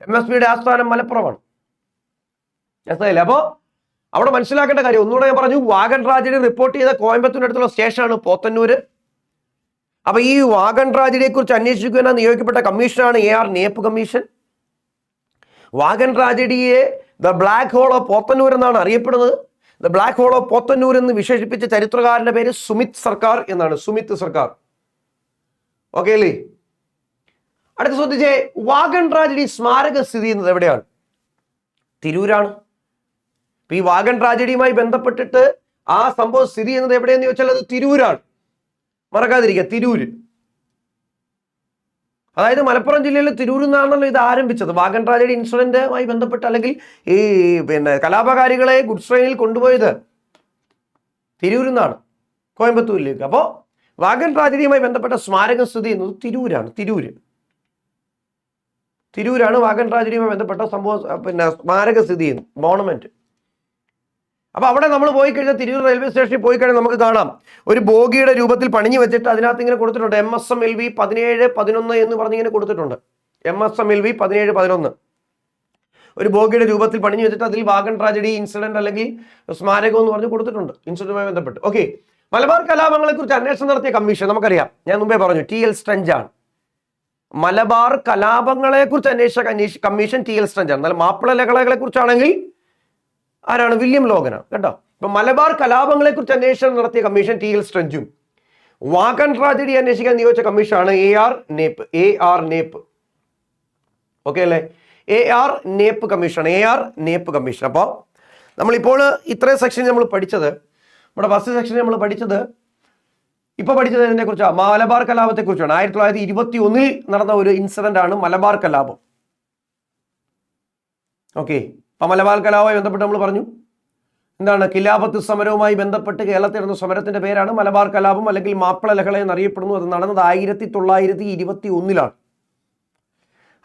MSVയുടെ ആസ്ഥാനം മലപ്പുറമാണ്. മനസ്സിലായില്ലേ? അപ്പോൾ അവിടെ മനസ്സിലാക്കേണ്ട കാര്യം ഒന്നുകൂടെ ഞാൻ പറഞ്ഞു. വാഗൺ ട്രാജഡി റിപ്പോർട്ട് ചെയ്ത കോയമ്പത്തൂരിനടുത്തുള്ള സ്റ്റേഷനാണ് പോത്തന്നൂര്. അപ്പൊ ഈ വാഗൺ ട്രാജഡിയെ കുറിച്ച് അന്വേഷിക്കാൻ നിയോഗിക്കപ്പെട്ട കമ്മീഷനാണ് AR നേപ്പ് കമ്മീഷൻ. വാഗൺ ട്രാജഡിയെ the black hole of Podanur എന്നാണ് അറിയപ്പെടുന്നത്. The black hole of Pothanur എന്ന് വിശേഷിപ്പിച്ച ചരിത്രകാരന്റെ പേര് സുമിത് സർക്കാർ എന്നാണ്. സുമിത് സർക്കാർ. ഓക്കെ അല്ലേ? അടുത്ത ശ്രദ്ധിച്ചേ, വാഗൺ ട്രാജഡി സ്മാരകം സ്ഥിതി ചെയ്യുന്നത് എവിടെയാണ്? തിരൂരാണ്. ഈ വാഗൺ ട്രാജഡിയുമായി ബന്ധപ്പെട്ടിട്ട് ആ സംഭവം സ്ഥിതി ചെയ്യുന്നത് എവിടെയെന്ന് ചോദിച്ചാൽ അത് തിരൂരാണ്. മറക്കാതിരിക്കുക, തിരൂര്. അതായത് മലപ്പുറം ജില്ലയിലെ തിരൂരിൽ നിന്നാണല്ലോ ഇത് ആരംഭിച്ചത്. വാഗൺ ട്രാജഡി ഇൻസിഡന്റുമായി ബന്ധപ്പെട്ട് അല്ലെങ്കിൽ ഈ കലാപകാരികളെ ഗുഡ്സ് ട്രെയിനിൽ കൊണ്ടുപോയത് തിരൂരിൽ നിന്നാണ് കോയമ്പത്തൂരിലേക്ക്. അപ്പോൾ വാഗൺ ട്രാജഡിയുമായി ബന്ധപ്പെട്ട സ്മാരകം സ്ഥിതി ചെയ്യുന്നത് തിരൂരാണ്. തിരൂരാണ് വാഗൺ ട്രാജഡിയുമായി ബന്ധപ്പെട്ട സംഭവം സ്മാരകം സ്ഥിതി ചെയ്യുന്നു, മോണമെന്റ്. അപ്പൊ അവിടെ നമ്മൾ പോയി കഴിഞ്ഞാൽ തിരൂർ റെയിൽവേ സ്റ്റേഷനിൽ പോയി കഴിഞ്ഞാൽ നമുക്ക് കാണാം ഒരു ബോഗിയുടെ രൂപത്തിൽ പണിഞ്ഞു വെച്ചിട്ട് അതിനകത്ത് ഇങ്ങനെ കൊടുത്തിട്ടുണ്ട് MSMLV 1711 എന്ന് പറഞ്ഞിങ്ങനെ കൊടുത്തിട്ടുണ്ട്. MSMLV 1711 ഒരു ബോഗിയുടെ രൂപത്തിൽ പണിഞ്ഞു വെച്ചിട്ട് അതിൽ വാഗൺ ട്രാജഡി ഇൻസിഡന്റ് അല്ലെങ്കിൽ സ്മാരകം എന്ന് പറഞ്ഞ് കൊടുത്തിട്ടുണ്ട് ഇൻസിഡന്റുമായി ബന്ധപ്പെട്ട്. ഓക്കെ, മലബാർ കലാപങ്ങളെ കുറിച്ച് അന്വേഷണം നടത്തിയ കമ്മീഷൻ നമുക്കറിയാം. ഞാൻ മുമ്പേ പറഞ്ഞു TL സ്ട്രെഞ്ച് ആണ്. മലബാർ കലാപങ്ങളെ കുറിച്ച് അന്വേഷിച്ച കമ്മീഷൻ TL സ്ട്രെഞ്ച് ആണ്. എന്നാൽ മാപ്പിള ലഹളകളെ കുറിച്ചാണെങ്കിൽ ആരാണ്? വില്യം ലോഗനാണ്. കേട്ടോ. ഇപ്പൊ മലബാർ കലാപങ്ങളെ കുറിച്ച് അന്വേഷണം നടത്തിയ കമ്മീഷൻ TL സ്ട്രെഞ്ചും വാഗൺ ട്രാജഡി അന്വേഷിക്കാൻ നിയോഗിച്ച കമ്മീഷനാണ് AR നേപ്പ്. ഓക്കെ അല്ലേ? AR Knapp commission. അപ്പോൾ നമ്മളിപ്പോൾ ഇത്രയും സെക്ഷൻ നമ്മൾ പഠിച്ചത്, നമ്മുടെ ഫസ്റ്റ് സെക്ഷൻ നമ്മൾ പഠിച്ചത് ഇതിനെ കുറിച്ചാണ്, മലബാർ കലാപത്തെ കുറിച്ചാണ്. 1921 നടന്ന ഒരു ഇൻസിഡന്റ് ആണ് മലബാർ കലാപം. ഓക്കെ, അപ്പൊ മലബാർ കലാപവുമായി ബന്ധപ്പെട്ട് നമ്മൾ പറഞ്ഞു എന്താണ്? ഖിലാഫത്ത് സമരവുമായി ബന്ധപ്പെട്ട് കേരളത്തിൽ നടന്ന സമരത്തിന്റെ പേരാണ് മലബാർ കലാപം അല്ലെങ്കിൽ മാപ്പിള ലഹള എന്നറിയപ്പെടുന്നു. അത് നടന്നത് 1921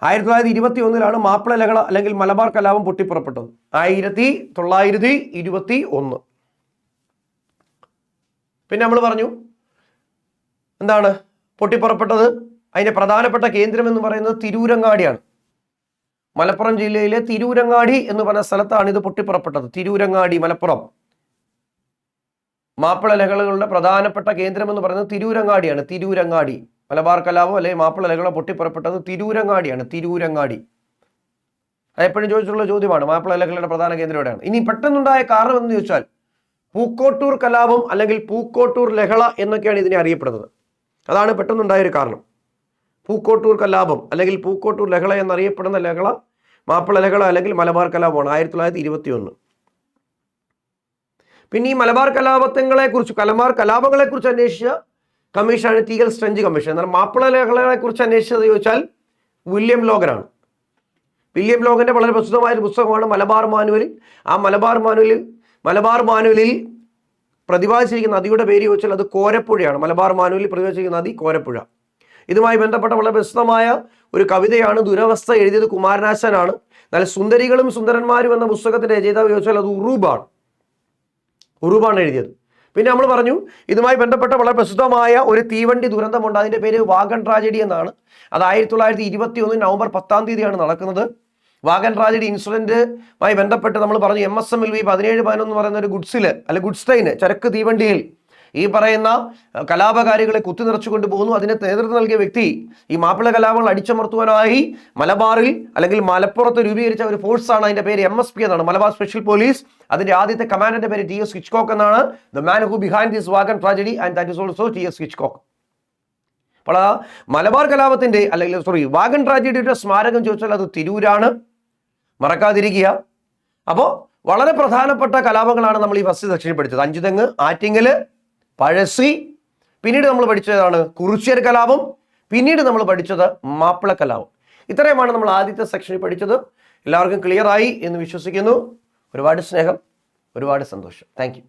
1921 മാപ്പിള ലഹള അല്ലെങ്കിൽ മലബാർ കലാപം പൊട്ടിപ്പുറപ്പെട്ടത്. 1921. പിന്നെ നമ്മൾ പറഞ്ഞു എന്താണ് പൊട്ടിപ്പുറപ്പെട്ടത്? അതിന്റെ പ്രധാനപ്പെട്ട കേന്ദ്രം എന്ന് പറയുന്നത് തിരൂരങ്ങാടിയാണ്. മലപ്പുറം ജില്ലയിലെ തിരൂരങ്ങാടി എന്ന് പറഞ്ഞ സ്ഥലത്താണ് ഇത് പൊട്ടിപ്പുറപ്പെട്ടത്. തിരൂരങ്ങാടി, മലപ്പുറം. മാപ്പിള ലഹളകളുടെ പ്രധാനപ്പെട്ട കേന്ദ്രം എന്ന് പറയുന്നത് തിരൂരങ്ങാടിയാണ്. തിരൂരങ്ങാടി. മലബാർ കലാപം അല്ലെങ്കിൽ മാപ്പിള ലഹള പൊട്ടിപ്പുറപ്പെട്ടത് തിരൂരങ്ങാടിയാണ്. തിരൂരങ്ങാടി. അതെപ്പോഴും ചോദിച്ചിട്ടുള്ള ചോദ്യമാണ്, മാപ്പിള ലഹളയുടെ പ്രധാന കേന്ദ്രം എവിടെയാണ്? ഇനി പെട്ടെന്നുണ്ടായ കാരണം എന്ന് ചോദിച്ചാൽ പൂക്കോട്ടൂർ കലാപം അല്ലെങ്കിൽ പൂക്കോട്ടൂർ ലഹള എന്നൊക്കെയാണ് ഇതിനെ അറിയപ്പെടുന്നത്. അതാണ് പെട്ടെന്നുണ്ടായ ഒരു കാരണം. പൂക്കോട്ടൂർ കലാപം അല്ലെങ്കിൽ പൂക്കോട്ടൂർ ലഹള എന്നറിയപ്പെടുന്ന ലഹള മാപ്പിള ലഹള അല്ലെങ്കിൽ മലബാർ കലാപമാണ് 1921. പിന്നെ ഈ മലബാർ കലാപങ്ങളെ കുറിച്ച് അന്വേഷിച്ച കമ്മീഷനാണ് TL സ്ട്രെഞ്ച് കമ്മീഷൻ. എന്നാൽ മാപ്പിള ലഹളകളെ കുറിച്ച് അന്വേഷിച്ചത് ചോദിച്ചാൽ വില്യം ലോഗനാണ്. വില്യം ലോഗന്റെ വളരെ പ്രസിദ്ധമായ ഒരു പുസ്തകമാണ് മലബാർ മാനുവൽ. ആ മലബാർ മാനുവലിൽ പ്രതിപാദിച്ചിരിക്കുന്ന നദിയുടെ പേര് ചോദിച്ചാൽ അത് കോരപ്പുഴയാണ്. മലബാർ മാനുവലിൽ പ്രതിപാദിച്ചിരിക്കുന്ന നദി കോരപ്പുഴ. ഇതുമായി ബന്ധപ്പെട്ട വളരെ പ്രസിദ്ധമായ ഒരു കവിതയാണ് ദുരവസ്ഥ. എഴുതിയത് കുമാരനാശാനാണ്. എന്നാൽ സുന്ദരികളും സുന്ദരന്മാരും എന്ന പുസ്തകത്തിന്റെ രചയിതാവ് ചോദിച്ചാൽ അത് ഉറൂബാണ് എഴുതിയത്. പിന്നെ നമ്മൾ പറഞ്ഞു ഇതുമായി ബന്ധപ്പെട്ട വളരെ പ്രസിദ്ധമായ ഒരു തീവണ്ടി ദുരന്തമുണ്ട്. അതിന്റെ പേര് വാഗൺ ട്രാജഡി എന്നാണ്. അത് 1921 നവംബർ 10 നടക്കുന്നത്. വാഗൻ ട്രാജഡി ഇൻസിഡന്റുമായി ബന്ധപ്പെട്ട് നമ്മൾ പറഞ്ഞു MSMLV 1711 എന്ന് പറയുന്ന ഒരു ഗുഡ്സിൽ അല്ലെ ഗുഡ്സ് ട്രെയിന് ചരക്ക് തീവണ്ടിയിൽ ഈ പറയുന്ന കലാപകാരികളെ കുത്തി നിറച്ചുകൊണ്ട് പോകുന്നു. അതിന് നേതൃത്വം നൽകിയ വ്യക്തി ഈ മാപ്പിള കലാപങ്ങൾ അടിച്ചമർത്തുവാനായി മലബാറിൽ അല്ലെങ്കിൽ മലപ്പുറത്ത് രൂപീകരിച്ച ഒരു ഫോഴ്സാണ്. അതിന്റെ പേര് MSP എന്നാണ്, മലബാർ സ്പെഷ്യൽ പോലീസ്. അതിന്റെ ആദ്യത്തെ കമാൻഡന്റെ പേര് TS ഹിച്ച്കോക്ക് എന്നാണ്. The man who behind this Wagen tragedy and that is also TS Hitchcock. അപ്പോൾ മലബാർ കലാപത്തിന്റെ അല്ലെങ്കിൽ വാഗൻ ട്രാജഡിയുടെ സ്മാരകം ചോദിച്ചാൽ അത് തിരൂരാണ്, മറക്കാതിരിക്കുക. അപ്പോൾ വളരെ പ്രധാനപ്പെട്ട കലാപങ്ങളാണ് നമ്മൾ ഈ ഫസ്റ്റ് സെക്ഷനിൽ പഠിച്ചത്. അഞ്ചുതെങ്ങ്, ആറ്റിങ്ങല്, പഴശ്ശി, പിന്നീട് നമ്മൾ പഠിച്ചതാണ് കുറിച്യർ കലാപം, പിന്നീട് നമ്മൾ പഠിച്ചത് മാപ്പിള കലാപം. ഇത്രയുമാണ് നമ്മൾ ആദ്യത്തെ സെക്ഷനിൽ പഠിച്ചത്. എല്ലാവർക്കും ക്ലിയർ ആയി എന്ന് വിശ്വസിക്കുന്നു. ഒരുപാട് സ്നേഹം, ഒരുപാട് സന്തോഷം. Thank you.